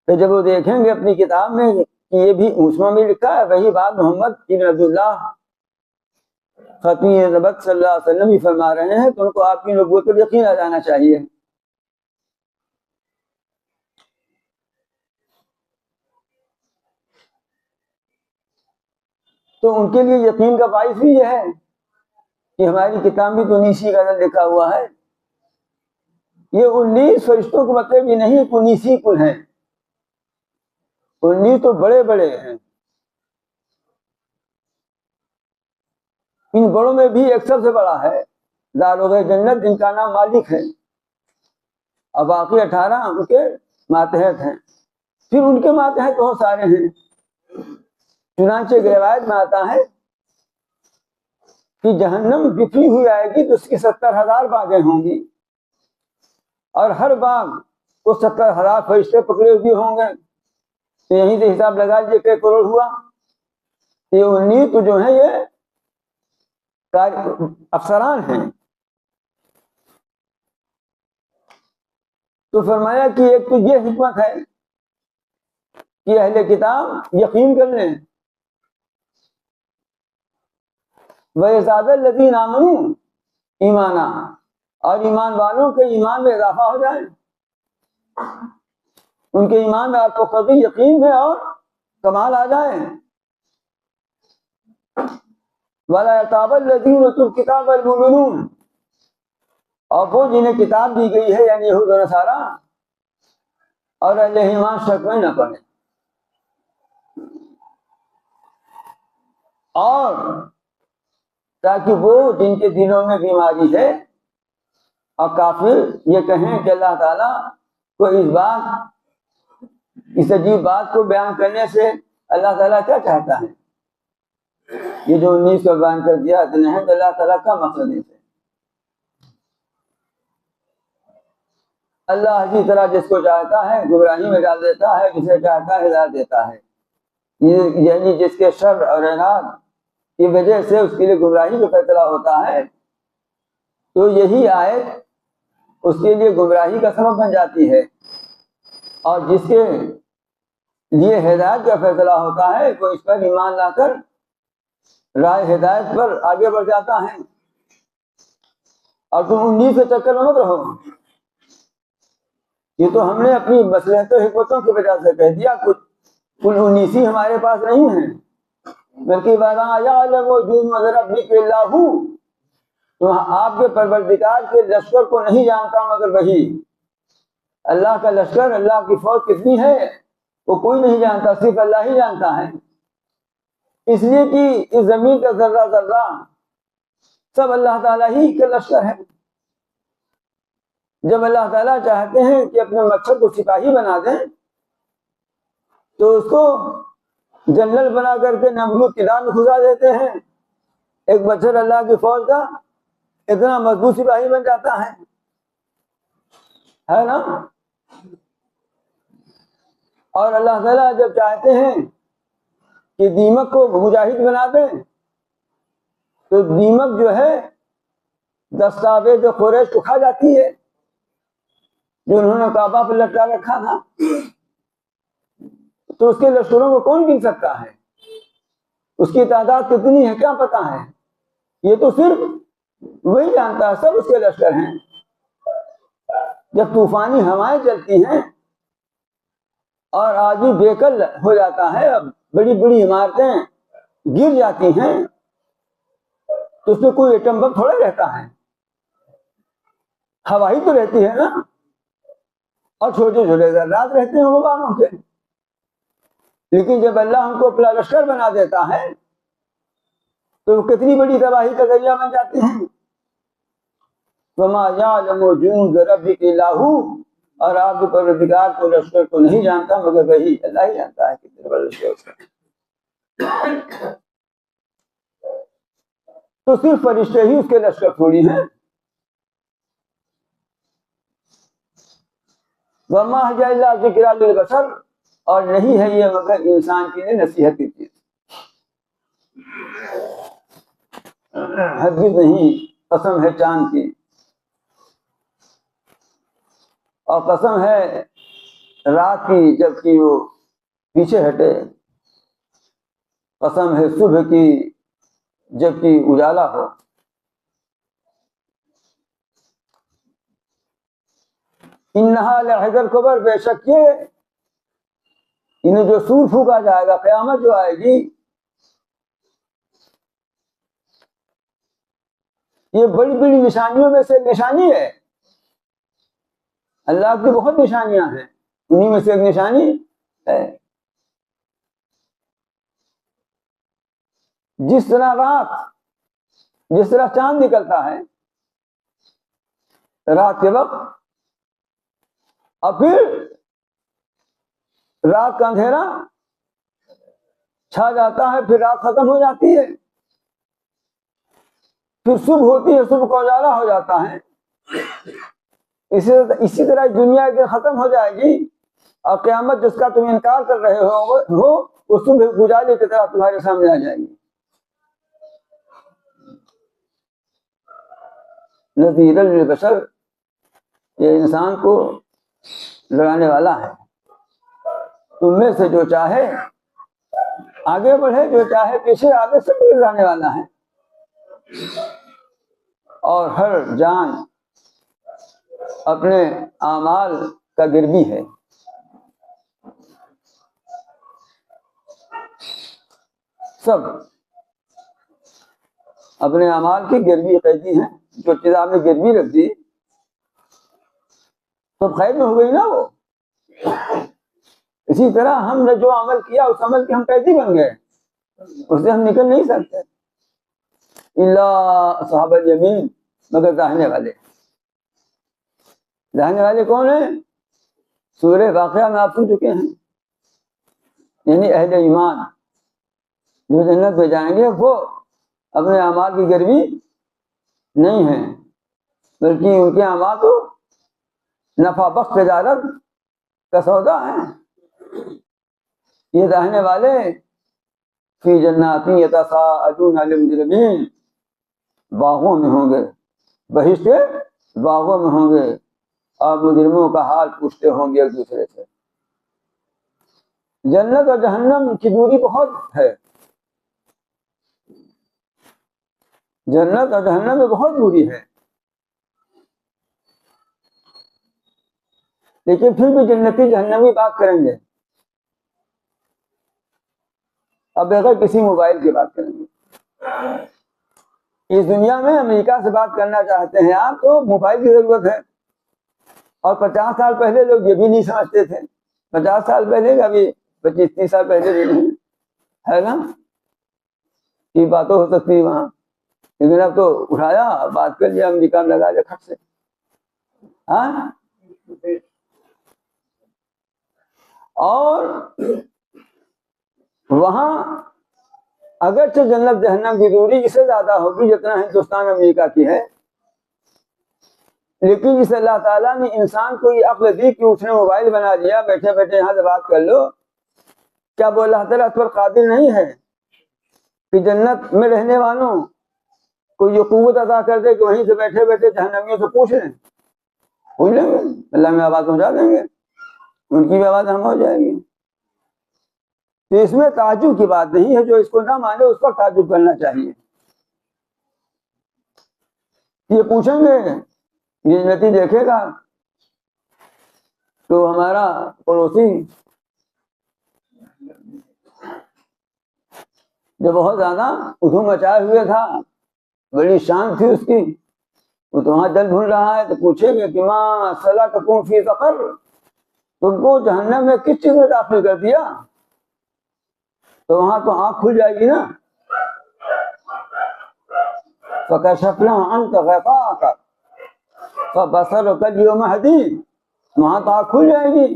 تو جب وہ دیکھیں گے اپنی کتاب میں کہ یہ بھی مسلمہ میں لکھا ہے وہی بات محمد بن عبداللہ ختمی نبوت صلی اللہ علیہ وسلم ہی فرما رہے ہیں، تو ان کو آپ کی نبوت پر یقین آ جانا چاہیے. تو ان کے لیے یقین کا باعث بھی یہ ہے کہ ہماری کتاب میں تو 19 کا لکھا ہوا ہے. یہ 19 فرشتوں کا مطلب یہ نہیں کہ 19 ہی کل ہیں، 19 تو بڑے بڑے ہیں. ان بڑوں میں بھی ایک سب سے بڑا ہے داروغ جنت جن کا نام مالک ہے، اور باقی 18 ان کے ماتحت ہیں. پھر ان کے ماتحت بہت سارے ہیں. چنانچہ روایت میں آتا ہے کہ جہنم بکھری ہوئی آئے گی تو اس کی 70,000 باغیں ہوں گی، اور ہر باغ کو 70,000 فرشتے پکڑے ہوئے ہوں گے. تو یہیں سے حساب لگا لیجیے کہ کروڑ ہوا. یہ 19 تو جو ہیں یہ افسران ہیں. تو فرمایا کہ ایک تو یہ حکمت ہے کہ اہل کتاب یقین کر لیں. وَيَزْدَادَ الَّذِينَ آمَنُوا ایمانا، اور ایمان والوں کے ایمان میں اضافہ ہو جائے، ان کے ایمان میں آپ کو قطعی یقین ہے اور کمال آ جائے. وَلَا يَرْتَابَ الَّذِينَ أُوتُوا الْكِتَابَ وَالْمُؤْمِنُونَ، اور وہ جنہیں کتاب دی گئی ہے یعنی یہود و نصارہ اور اہل ایمان شک میں نہ پڑے. اور تاکہ وہ جن کے دلوں میں بیماری ہے اور کافر یہ کہیں کہ اللہ تعالیٰ کو اس عجیب بات کو بیان کرنے سے اللہ تعالیٰ کیا چاہتا ہے. یہ جو 19 کو بیان کر دیا ہے تو اللہ تعالیٰ کا مقصد ہے. اللہ اسی طرح جس کو چاہتا ہے گمراہی میں ڈال دیتا ہے، جسے چاہتا ہے ہدایت دیتا ہے. یعنی جس کے شر اور عناد کی وجہ سے اس کے لیے گمراہی کا فیصلہ ہوتا ہے تو یہی آیت اس کے لیے گمراہی کا سبب بن جاتی ہے، اور جس کے لیے ہدایت کا فیصلہ ہوتا ہے وہ اس پر ایمان لا کر راہ ہدایت پر آگے بڑھ جاتا ہے. اور تم 19 کے چکر میں مت رہو. یہ تو ہم نے اپنی مصلحت و حکمتوں کی وجہ سے کہہ دیا، کچھ 19 ہی ہمارے پاس نہیں ہیں، بلکہ تو آپ کے پروردگار کے لشکر کو نہیں جانتا مگر وہی. اللہ کا لشکر، اللہ کی فوج کتنی ہے وہ کوئی نہیں جانتا، صرف اللہ ہی جانتا ہے. اس لیے کہ اس زمین کا ذرہ ذرہ سب اللہ تعالیٰ ہی کا لشکر ہے. جب اللہ تعالیٰ چاہتے ہیں کہ اپنے مقصد کو سپاہی بنا دیں تو اس کو جنرل بنا کر کے نمرود کی دام میں گھسا دیتے ہیں. ایک بچر اللہ کی فوج کا اتنا مضبوط سپاہی بن جاتا ہے نا. اور اللہ تعالیٰ جب چاہتے ہیں کہ دیمک کو مجاہد بنا دیں تو دیمک جو ہے دستاویز قریش کو کھا جاتی ہے جو انہوں نے کعبہ پر لٹکا رکھا تھا. تو اس کے لشکروں کو کون گن سکتا ہے؟ اس کی تعداد کتنی ہے کیا پتا ہے؟ یہ تو صرف وہی جانتا ہے، سب اس کے لشکر ہیں. جب طوفانی ہوائیں چلتی ہیں اور آدمی بےکل ہو جاتا ہے، بڑی بڑی عمارتیں گر جاتی ہیں تو اس میں کوئی ایٹم بم تھوڑا رہتا ہے، ہوا ہی تو رہتی ہے نا، اور چھوٹے چھوٹے ذرات رہتے ہیں غباروں کے. لیکن جب اللہ ہم کو اپنا لشکر بنا دیتا ہے تو وہ کتنی بڑی تباہی کا ذریعہ بن جاتے ہیں. وما یعلم جنود ربک الا ھو، اور آپ کے پروردگار کو لشکر کو نہیں جانتا مگر وہی، اللہ ہی جانتا ہے کتنے بڑا لشکر اس کا. تو صرف فرشتے ہی اس کے لشکر تھوڑی ہیں. وما ہی الا ذکر للبشر، اور نہیں ہے یہ مگر انسان کے لیے نصیحت کی چیز. ہرگز نہیں، قسم ہے چاند کی، اور قسم ہے رات کی جب کہ وہ پیچھے ہٹے، قسم ہے صبح کی جب کہ اجالا ہو. انہا لحظ الخبر، بے شک یہ انہیں جو سور پھونکا جائے گا، قیامت جو آئے گی، یہ بڑی بڑی نشانیوں میں سے ایک نشانی ہے. اللہ کی بہت نشانیاں ہیں، انہیں میں سے ایک نشانی ہے. جس طرح رات، جس طرح چاند نکلتا ہے رات کے وقت، اور پھر رات کا اندھیرا چھا جاتا ہے، پھر رات ختم ہو جاتی ہے، پھر صبح ہوتی ہے، صبح کا اجالا ہو جاتا ہے. اسی طرح دنیا کے ختم ہو جائے گی، اور قیامت جس کا تم انکار کر رہے ہو وہ صبح اجالے کی طرح تمہارے سامنے آ جائے گی. نذیر للبشر، یہ انسان کو ڈرانے والا ہے. تم میں سے جو چاہے آگے بڑھے، جو چاہے پیچھے آگے، سب کو ڈرانے والا ہے. اور ہر جان اپنے اعمال کا گروی ہے. سب اپنے اعمال کی گروی قیدی ہیں. جو چیز آپ نے گروی رکھ دی تو قید میں ہو گئی نا وہ. اسی طرح ہم نے جو عمل کیا اس عمل کے ہم قیدی بن گئے، اس سے ہم نکل نہیں سکتے. الا اصحاب الیمین، مگر داہنے والے. داہنے والے کون ہیں؟ سورہ واقعہ میں آپ سن چکے ہیں. یعنی اہل ایمان جو جنت میں جائیں گے، وہ اپنے اعمال کی گروی نہیں ہیں، بلکہ ان کے اعمال تو نفع بخش تجارت کا سودا ہے. یہ داہنے والے فی جنات یتساءلون عن المجرمین، باغوں میں ہوں گے، بہشت کے باغوں میں ہوں گے، اور مجرموں کا حال پوچھتے ہوں گے ایک دوسرے سے. جنت اور جہنم کی دوری بہت ہے. جنت اور جہنم میں بہت دوری ہے، لیکن پھر بھی جنتی جہنمی بات کریں گے. اب بغیر کسی موبائل کی بات کریں گے. اس دنیا میں امریکہ سے بات کرنا چاہتے ہیں آپ تو موبائل کی ضرورت ہے. اور 50 سال پہلے لوگ یہ بھی نہیں سمجھتے تھے. 50 سال پہلے، ابھی 25-30 سال پہلے بھی نہیں ہے نا. یہ باتیں ہو سکتی وہاں، لیکن اب تو اٹھایا، بات کر لیا، امریکہ میں لگا لیا کھٹ سے. ہاں، اور وہاں اگرچہ جنت جہنم کی دوری اس سے زیادہ ہوگی جتنا ہندوستان امریکہ کی ہے، لیکن جس اللہ تعالیٰ نے انسان کو یہ عقل دی کہ اس نے موبائل بنا دیا، بیٹھے بیٹھے یہاں سے بات کر لو، کیا وہ اللہ تعالیٰ اس پر قادر نہیں ہے کہ جنت میں رہنے والوں کو یہ قوت عطا کر دے کہ وہیں سے بیٹھے بیٹھے جہنمیوں سے پوچھ لیں گے، اللہ میں آواز پہنچا دیں گے، ان کی بھی آواز ہم ہو جائے گی. تو اس میں تعجب کی بات نہیں ہے. جو اس کو نہ مانے اس پر تعجب کرنا چاہیے. یہ پوچھیں گے، یہ جنتی دیکھے گا تو ہمارا پڑوسی جو بہت زیادہ ادھم مچائے ہوئے تھا، بڑی شان تھی اس کی، وہ تو وہاں جل بھول رہا ہے، تو پوچھیں گے کہ ما سلککم فی سقر، تم کو جہنم میں کس چیز نے داخل کر دیا؟ تو وہاں تو آنکھ کھل جائے گی نا. فکشفنا عنک غطاءک فبصرک اليوم حدید، وہاں تو آنکھ کھل جائے گی.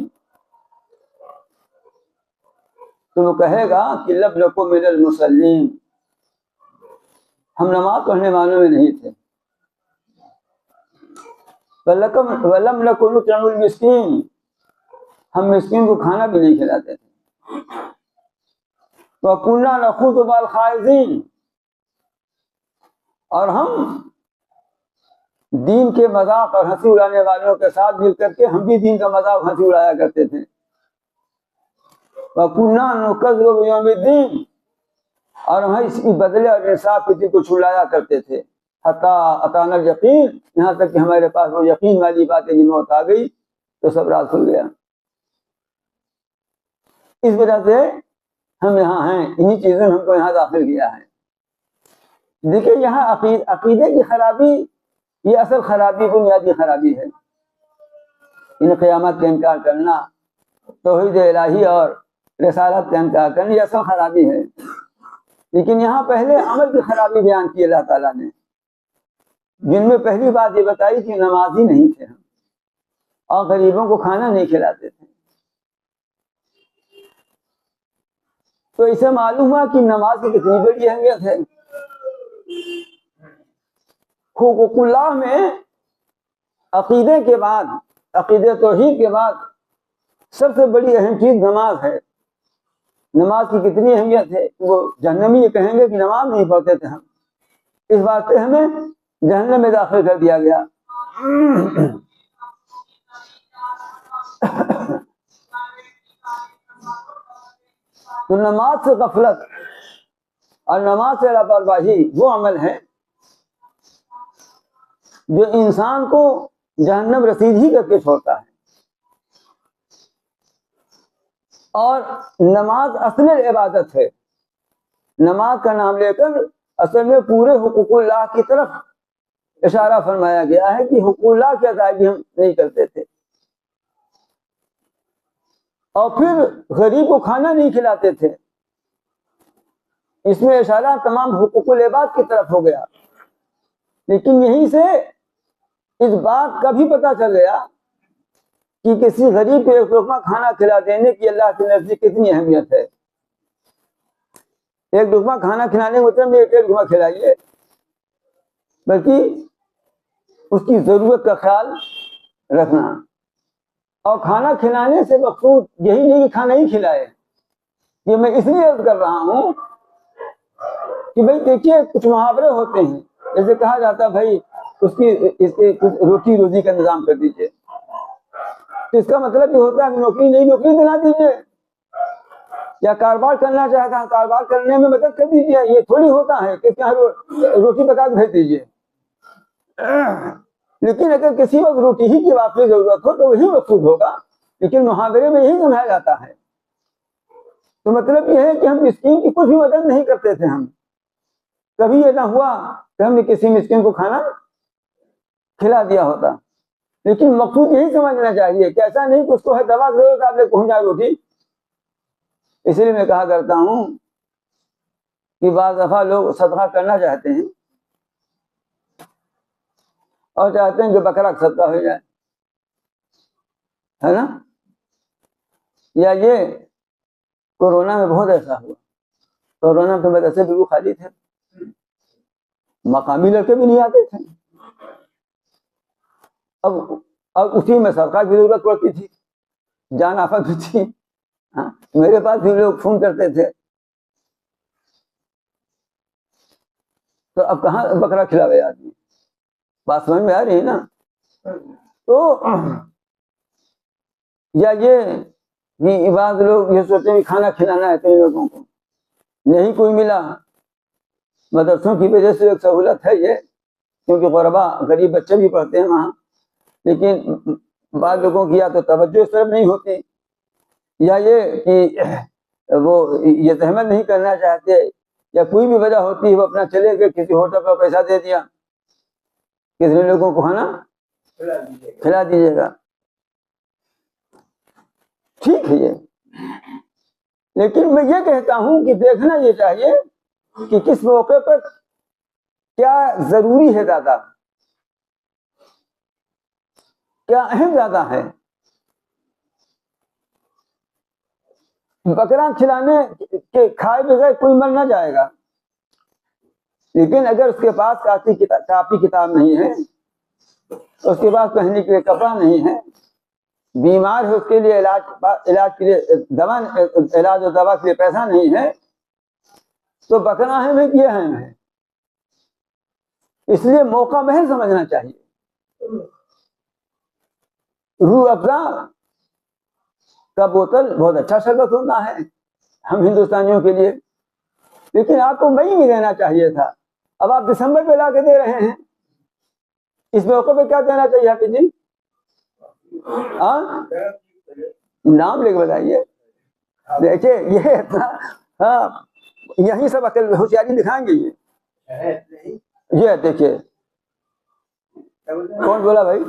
تو وہ کہے گا کہ لم نکن من المصلین، ہم نماز پڑھنے والوں میں نہیں تھے. ولم نکن نطعم المسکین، ہم مسکین کو کھانا بھی نہیں کھلاتے تھے. وَكُنَّا نَخُوضُ مَعَ الْخَائِضِينَ، اور ہم دین کے مذاق اور ہنسی اڑانے والوں کے ساتھ مل کر کے ہم بھی دین کا مذاق ہنسی اڑایا کرتے تھے. وَكُنَّا نُكَذِّبُ بِيَوْمِ الدِّينِ، اور ہم اس کی بدلے اور انصاف کے دن کو چھڑایا کرتے تھے. حتیٰ اتانا الیقین، یہاں تک کہ ہمارے پاس وہ یقین والی باتیں جن موت آ گئی تو سب راز کھل گیا. اس وجہ سے ہم یہاں ہیں، انہی چیزوں نے ہم کو یہاں داخل کیا ہے. دیکھیں یہاں عقیدے کی خرابی، یہ اصل خرابی بنیادی خرابی ہے. ان قیامت کا انکار کرنا، توحید الہی اور رسالت کا انکار کرنا، یہ اصل خرابی ہے. لیکن یہاں پہلے عمل کی خرابی بیان کی اللہ تعالیٰ نے، جن میں پہلی بات یہ بتائی کہ نمازی نہیں تھے ہم، اور غریبوں کو کھانا نہیں کھلاتے تھے. تو اسے معلوم ہوا کہ نماز کی کتنی بڑی اہمیت ہے. حقوق اللہ میں عقیدے کے بعد، عقیدے توحید کے بعد سب سے بڑی اہم چیز نماز ہے. نماز کی کتنی اہمیت ہے، وہ جہنمی یہ کہیں گے کہ نماز نہیں پڑھتے تھے ہم، اس واسطے ہمیں جہنم میں داخل کر دیا گیا. تو نماز سے غفلت اور نماز سے لاپرواہی وہ عمل ہے جو انسان کو جہنم رسید ہی کر کے چھوڑتا ہے. اور نماز اصل عبادت ہے. نماز کا نام لے کر اصل میں پورے حقوق اللہ کی طرف اشارہ فرمایا گیا ہے کہ حقوق اللہ کی ادائیگی ہم نہیں کرتے تھے. اور پھر غریب کو کھانا نہیں کھلاتے تھے، اس میں اشارہ تمام حقوق العباد کی طرف ہو گیا. لیکن یہیں سے اس بات کا بھی پتہ چل گیا کہ کسی غریب کو ایک لقمہ کھانا کھلا دینے کی اللہ کے نزدیک کتنی اہمیت ہے. ایک لقمہ کھانا کھلانے کا مطلب ایک لقمہ کھلائیے، بلکہ اس کی ضرورت کا خیال رکھنا. اور کھانا کھلانے سے مقصود یہی نہیں کہ کھانا ہی کھلائے. یہ میں اس لیے عرض کر رہا ہوں کہ بھائی دیکھیے کچھ محاورے ہوتے ہیں، جیسے کہا جاتا ہے بھائی اس کی روٹی روزی کا انتظام کر دیجیے. تو اس کا مطلب یہ ہوتا ہے کہ نوکری دلا دیجیے، یا کاروبار کرنا چاہتا ہے کاروبار کرنے میں مدد کر دیجیے. یہ تھوڑی ہوتا ہے کہ کیا روٹی پکا کے بھیج دیجیے. لیکن اگر کسی وقت روٹی ہی کی واقعی ضرورت ہو تو وہی مقصود ہوگا. لیکن محاورے میں یہی سمجھایا جاتا ہے. تو مطلب یہ ہے کہ ہم مسکین کی کچھ بھی مدد نہیں کرتے تھے. ہم کبھی یہ نہ ہوا کہ ہم نے کسی مسکین کو کھانا کھلا دیا ہوتا. لیکن مقصود یہی سمجھنا چاہیے کہ ایسا نہیں کہ اس کو ہے دوا کی ضرورت آپ لے پہنچ جائے روٹی. اس لیے میں کہا کرتا ہوں کہ بعض دفعہ لوگ صدقہ کرنا چاہتے ہیں اور چاہتے ہیں کہ بکرا صدقہ ہو جائے، ہے نا. یا یہ کورونا میں بہت ایسا ہوا. کورونا کے مدرسے بالکل خالی تھے، مقامی لڑکے بھی نہیں آتے تھے. اب اسی میں صدقہ کی ضرورت پڑتی تھی، جان آفت بھی تھی. میرے پاس بھی لوگ فون کرتے تھے. تو اب کہاں بکرا کھلاوے آدمی؟ بات سمجھ میں آ رہی ہے نا. تو یا یہ بعض لوگ یہ سوچتے ہیں کھانا کھلانا ہے اتنے لوگوں کو، نہیں کوئی ملا. مدرسوں کی وجہ سے ایک سہولت ہے یہ، کیونکہ غربا غریب بچے بھی پڑھتے ہیں وہاں. لیکن بعض لوگوں کی یا تو توجہ اس طرف نہیں ہوتی، یا یہ کہ وہ یہ زحمت نہیں کرنا چاہتے، یا کوئی بھی وجہ ہوتی ہے وہ اپنا چلے گئے کسی ہوٹل پر پیسہ دے دیا کتنے لوگوں کو کھانا کھلا دیجیے گا. ٹھیک ہے یہ، لیکن میں یہ کہتا ہوں کہ دیکھنا یہ چاہیے کہ کس موقع پر کیا ضروری ہے زیادہ، کیا اہم زیادہ ہے؟ بکرا کھلانے کے کھائے بغیر کوئی مر نہ جائے گا، لیکن اگر اس کے پاس کاپی کتاب نہیں ہے، اس کے پاس پہننے کے لیے کپڑا نہیں ہے، بیمار ہے، اس کے لیے علاج کے لیے علاج و دوا کے لیے پیسہ نہیں ہے، تو بکرا اہم ہے کہ یہ اہم ہے؟ اس لیے موقع محض سمجھنا چاہیے۔ روح افزا کا بوتل بہت اچھا شربت ہوتا ہے ہم ہندوستانیوں کے لیے، لیکن آپ کو مئی میں دینا چاہیے تھا، اب آپ دسمبر میں لا کے دے رہے ہیں۔ اس موقع پہ کیا دینا چاہیے آپ جی؟ نام لے کے بتائیے۔ دیکھیے یہ ہاں یہیں سب عقل ہوشیاری دکھائیں گے یہ دیکھیے کون بولا بھائی؟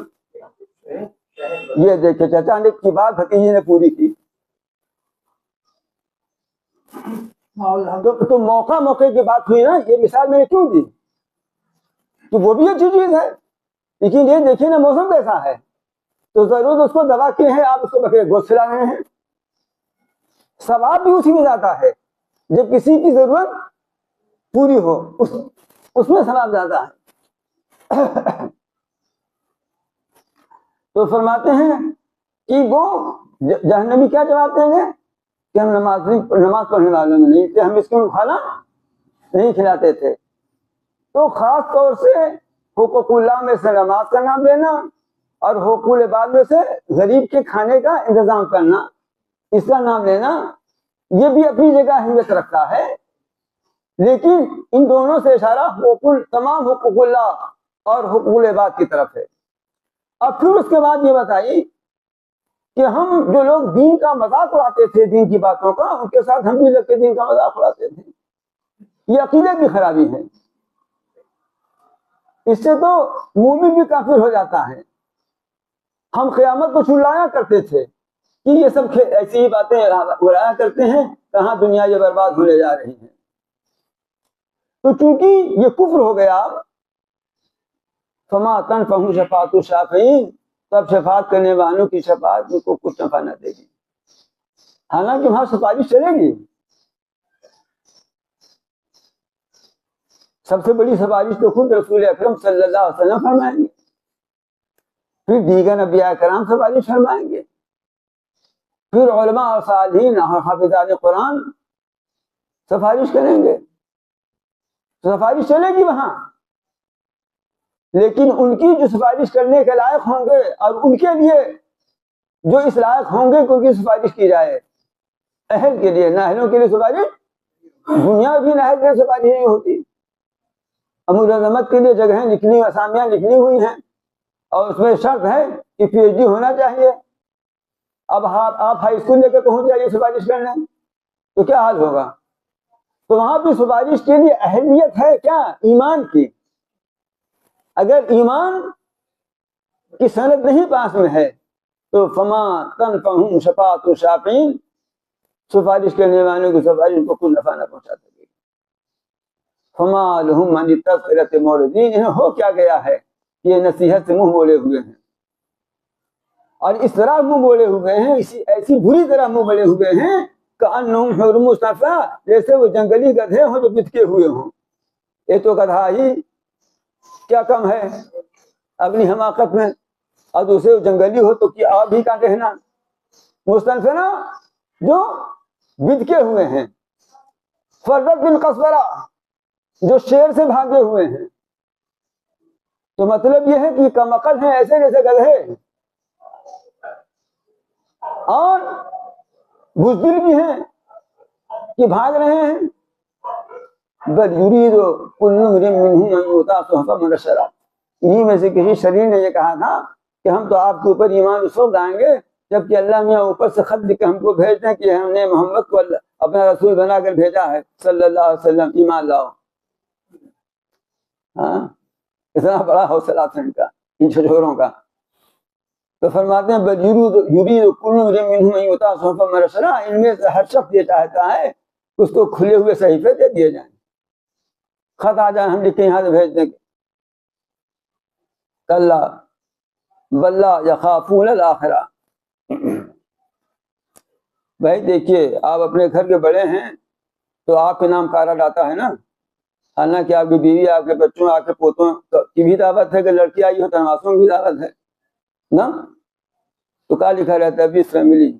یہ دیکھیے چچا نے کی بات بھتیجی نے پوری کی۔ تو موقع کی بات ہوئی نا، یہ مثال میں نے کیوں دی کہ وہ بھی اچھی چیز ہے، لیکن یہ دیکھیے نا موسم کیسا ہے، تو ضرور اس کو دوا کی ہے، آپ اس کو بکرے گوشت کھلا رہے ہیں، ثواب بھی اسی میں جاتا ہے۔ جب کسی کی ضرورت پوری ہو اس میں ثواب زیادہ ہے۔ تو فرماتے ہیں کہ وہ جہنمی کیا جواب دیں گے کہ ہم نماز پڑھنے والوں میں نہیں تھے، ہم اس کو کھانا نہیں کھلاتے تھے۔ تو خاص طور سے حقوق اللہ میں سے نماز کا نام لینا اور حقوق العباد میں سے غریب کے کھانے کا انتظام کرنا، اس کا نام لینا، یہ بھی اپنی جگہ اہمیت رکھتا ہے، لیکن ان دونوں سے اشارہ تمام حقوق اللہ اور حقوق العباد کی طرف ہے۔ اب پھر اس کے بعد یہ بتائیے کہ ہم جو لوگ دین کا مذاق اڑاتے تھے، دین کی باتوں کا، ان کے ساتھ ہم بھی لگ کے دین کا مذاق اڑاتے تھے، یہ عقیدے کی خرابی ہے۔ اس سے تو مومن بھی کافر ہو جاتا ہے۔ ہم قیامت کو چلایا کرتے تھے کہ یہ سب ایسی ہی باتیں اڑایا کرتے ہیں، کہاں دنیا یہ برباد ہونے جا رہی ہے۔ تو چونکہ یہ کفر ہو گیا، فما تنفعهم شفاعۃ الشافعین، تب شفاعت کرنے والوں کی شفاعت ان کو کچھ نفع نہ دے گی، حالانکہ وہاں سفارش چلے گی۔ سب سے بڑی سفارش تو خود رسول اکرم صلی اللہ علیہ وسلم فرمائیں گے، پھر دیگر انبیاء کرام سفارش فرمائیں گے، پھر علماء اور صالحین اور حافظان قرآن سفارش کریں گے، سفارش چلے گی وہاں۔ لیکن ان کی جو سفارش کرنے کے لائق ہوں گے اور ان کے لیے جو اس لائق ہوں گے کہ ان کی سفارش کی جائے، اہل کے لیے، نااہلوں کے لیے سفارش، دنیا بھی نااہل کے لیے سفارش نہیں ہوتی۔ امور عظمت کے لیے جگہیں لکھنی، اسامیاں لکھنی ہوئی ہیں، اور اس میں شرط ہے کہ پی ایچ ڈی ہونا چاہیے۔ اب آپ ہائی اسکول لے کے پہنچ جائیے سفارش کرنے، تو کیا حال ہوگا؟ تو وہاں بھی سفارش کے لیے اہلیت ہے کیا؟ ایمان کی۔ اگر ایمان کی سند نہیں پاس میں ہے تو فما تنفعهم شفاعۃ الشافعین، سفارش کرنے والوں کی سفارش کو کوئی نفع نہ پہنچا سکے۔ فما لهم عن التذکرۃ معرضین، انہیں ہو کیا گیا ہے کہ یہ نصیحت سے منہ موڑے ہوئے ہیں، اور اس طرح منہ موڑے ہوئے ہیں، ایسی بری طرح منہ موڑے ہوئے ہیں کأنہم حمر مصطفیٰ، جیسے وہ جنگلی گدھے ہوں جو بتکے ہوئے ہوں۔ یہ تو گدھا ہی کیا کم ہے اپنی حماقت میں، اور دوسرے جنگلی ہو تو کیا آپ بھی کا کہنا۔ مستنفرہ جو بتکے ہوئے ہیں، فرت بن قصورہ جو شیر سے بھاگے ہوئے ہیں۔ تو مطلب یہ ہے کہ کم عقل ہیں، ایسے جیسے گدھے، اور بزدل بھی ہیں کہ بھاگ رہے ہیں۔ بل یرید کل امرئ منهم ان یؤتى صحفا منشرہ، انہی میں سے کسی شریر نے یہ کہا تھا کہ ہم تو آپ کے اوپر ایمان اس وقت لائیں گے جبکہ اللہ میاں اوپر سے خط لکھ کے ہم کو بھیج دیں کہ ہم نے محمد کو اپنا رسول بنا کر بھیجا ہے صلی اللہ علیہ وسلم، ایمان لاؤ۔ ہاں اتنا بڑا حوصلہ تھا ان کا، ان چھچوروں کا۔ تو فرماتے ہیں بل یرید کل امرئ منهم ان یؤتى صحفا منشرہ، ان میں سے ہر شخص یہ چاہتا ہے اس کو کھلے ہوئے صحیفے دے دیے جائیں۔ خط آ جائے ہم لکھ کے یہاں سے بھیج دیں گے. کلا بلا یخافون الآخرہ. بھائی دیکھیے آپ اپنے گھر کے بڑے ہیں تو آپ کے نام کارڈ آتا ہے نا، حالانکہ آپ کی بیوی، آپ کے بچوں، آپ کے پوتوں کی بھی دعوت ہے، کہ لڑکی آئی ہو تو نواسوں کی بھی دعوت ہے نا. تو کیا لکھا رہتا ہے؟ بس فیملی.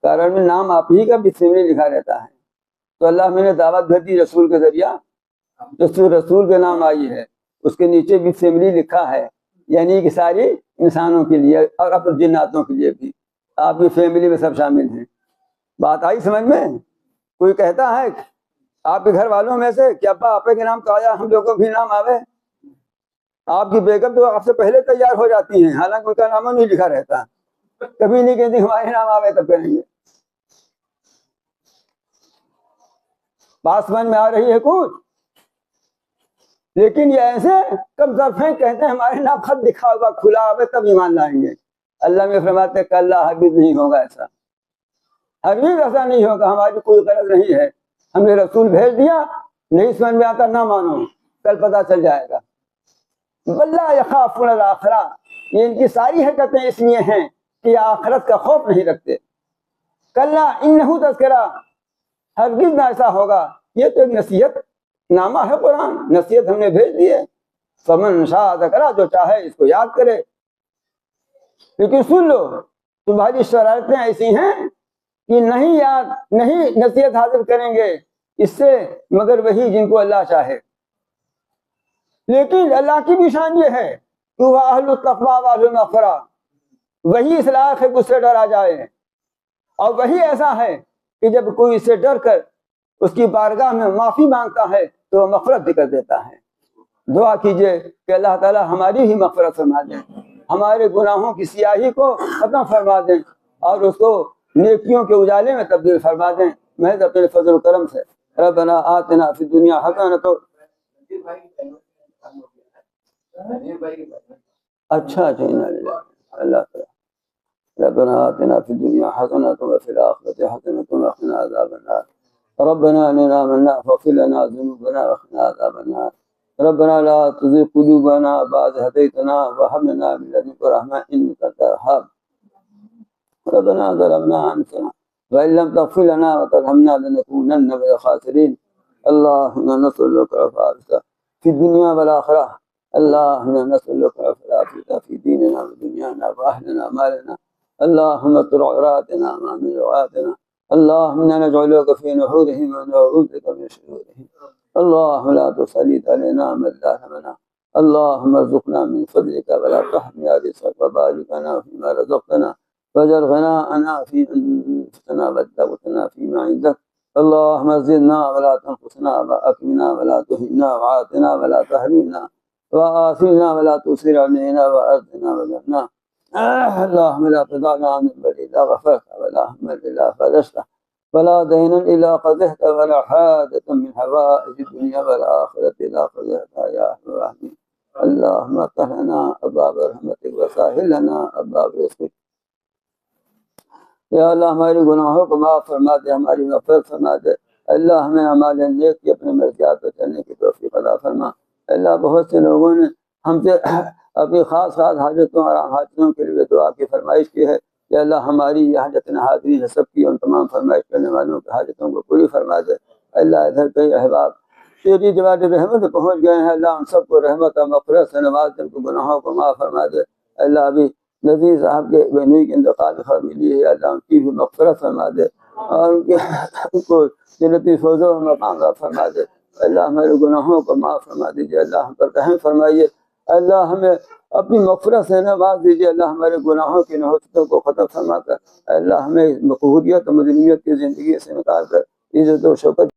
کارڈ میں نام آپ ہی کا بس فیملی لکھا رہتا ہے. تو اللہ میں نے دعوت بھیج دی رسول کے ذریعہ، رسول کے نام آئی ہے، اس کے نیچے بھی فیملی لکھا ہے، یعنی کہ ساری انسانوں کے لیے اور اپنے جناتوں کے لیے بھی، آپ کی فیملی میں سب شامل ہیں. بات آئی سمجھ میں؟ کوئی کہتا ہے آپ کے گھر والوں میں سے کہ ابا آپ کے نام تو آیا، ہم لوگوں بھی نام آوے. آپ کی بیگم تو آپ سے پہلے تیار ہو جاتی ہیں، حالانکہ ان کا نام نہیں لکھا رہتا، کبھی نہیں کہتی ہمارے نام آوے تب کہیں گے. بات سمجھ میں آ رہی ہے کچھ؟ لیکن یہ ایسے کم ظرف ہیں، کہتے ہیں ہمارے نام خط لکھا ہوگا، کھلا ہوگا تب ایمان لائیں گے. اللہ میں فرماتے کہ اللہ ہرگز نہیں ہوگا ایسا، ہرگز ایسا نہیں ہوگا. ہماری کوئی غرض نہیں ہے، ہم نے رسول بھیج دیا، نہیں سمجھ میں آتا نہ مانو، کل پتہ چل جائے گا. بلا یخافون الآخرہ، یہ ان کی ساری حرکتیں اس لیے ہیں کہ آخرت کا خوف نہیں رکھتے. کلا انہ تذکرہ، ہرگز نہ ایسا ہوگا. یہ تو ایک نصیحت نامہ ہے قرآن، نصیحت ہم نے بھیج دی ہے. فمن شاء ذکرہ، جو چاہے اس کو یاد کرے. لیکن سن لو، تمہاری شرارتیں ایسی ہیں کہ نہیں یاد، نہیں نصیحت حاصل کریں گے اس سے مگر وہی جن کو اللہ چاہے. لیکن اللہ کی بھی شان یہ ہے کہ وہ اہل التقویٰ واہل المغفرہ، وہی اس لائق ہے کہ اس سے ڈرا جائے، اور وہی ایسا ہے کہ جب کوئی اس سے ڈر کر اس کی بارگاہ میں معافی مانگتا ہے تو وہ مغفرت بھی کر دیتا ہے. دعا کیجئے کہ اللہ تعالی ہماری ہی مغفرت فرما دیں، ہمارے گناہوں کی سیاہی کو ختم فرما دیں اور اس کو نیکیوں کے اجالے میں تبدیل فرما دیں محض اپنے فضل و کرم سے. ربنا آتنا فی الدنیا حسنۃ. اچھا اللہ تعالی. ربنا آتنا فی الدنیا حسنۃ وفی الآخرۃ حسنۃ وقنا عذاب النار. ربنا اننا آمنا فاغفر لنا ذنوبنا وقنا عذاب النار. ربنا لا تزغ قلوبنا بعد إذ هديتنا وهب لنا من لدنك رحمة إنك أنت الوهاب. ربنا ظلمنا أنفسنا وإن لم تغفر لنا وترحمنا لنكونن من الخاسرين. اللهم نسألك العافية في الدنيا والآخرة. اللهم نسألك العافية في ديننا ودنيانا وأهلنا ومالنا. اللهم استر عوراتنا وآمن روعاتنا. اللهم إنا نجعلك في نحورهم ونعوذ بك من شرورهم. اللهم لا تسلط علينا من لا يرحمنا. اللهم ارزقنا من فضلك ولا تحرمنا رزقك وبارك لنا فيما رزقتنا واجعل غناءنا في أنفسنا وتوكلنا فيما عندك. اللهم زدنا ولا تنقصنا وأكرمنا ولا تهنا وعافنا ولا تحرمنا وآثرنا ولا تؤثر علينا وأرضنا وذرنا. اللهم لا تدع لنا ذنبا إلا غفرته ولا هما إلا فرجته ولا دينا إلا قضيته ولا حاجة من حوائج الدنيا والآخرة إلا قضيتها يا أرحم الراحمين. اللهم افتح لنا أبواب رحمتك وسهل لنا أبواب رزقك. یا اللہ ہمارے گناہوں کو معاف فرما دے، ہماری مغفرت فرما دے. اللہ ہمیں اعمال نیک کی اپنے مرضیات پر چلنے کی توفیق عطا فرما. اللہ بہت سے لوگوں نے ہم سے اپنی خاص حاجتوں اور حاجتوں کے لیے دعا کی فرمائش کی ہے کہ اللہ ہماری یہ حاجت حاضری ہے سب کی، ان تمام فرمائش کرنے والوں کی حاجتوں کو پوری فرما دے. اللہ ادھر کئی احباب تیری جواد رحمت پہنچ گئے ہیں، اللہ ان سب کو رحمت اور مغفرت سے نواز دے، ان کو گناہوں کو معاف فرما دے. اللہ ابھی نذیر صاحب کے بہنوئی کے انتقال کی خبر ملی ہے، اللہ ان کی بھی مغفرت فرما دے اور ان کو جنتی فوزوں میں مقام فرما دے. اللہ ہمارے گناہوں کو معاف فرما دیجیے، اللہ ہم پر رحم فرمائیے. اللہ ہمیں اپنی مغفرت سے نواز دیجیے. اللہ ہمارے گناہوں کی نحوستوں کو ختم فرما کر اللہ ہمیں مقبولیت اور مدنیت کی زندگی سے نکال کر عزت و شوکت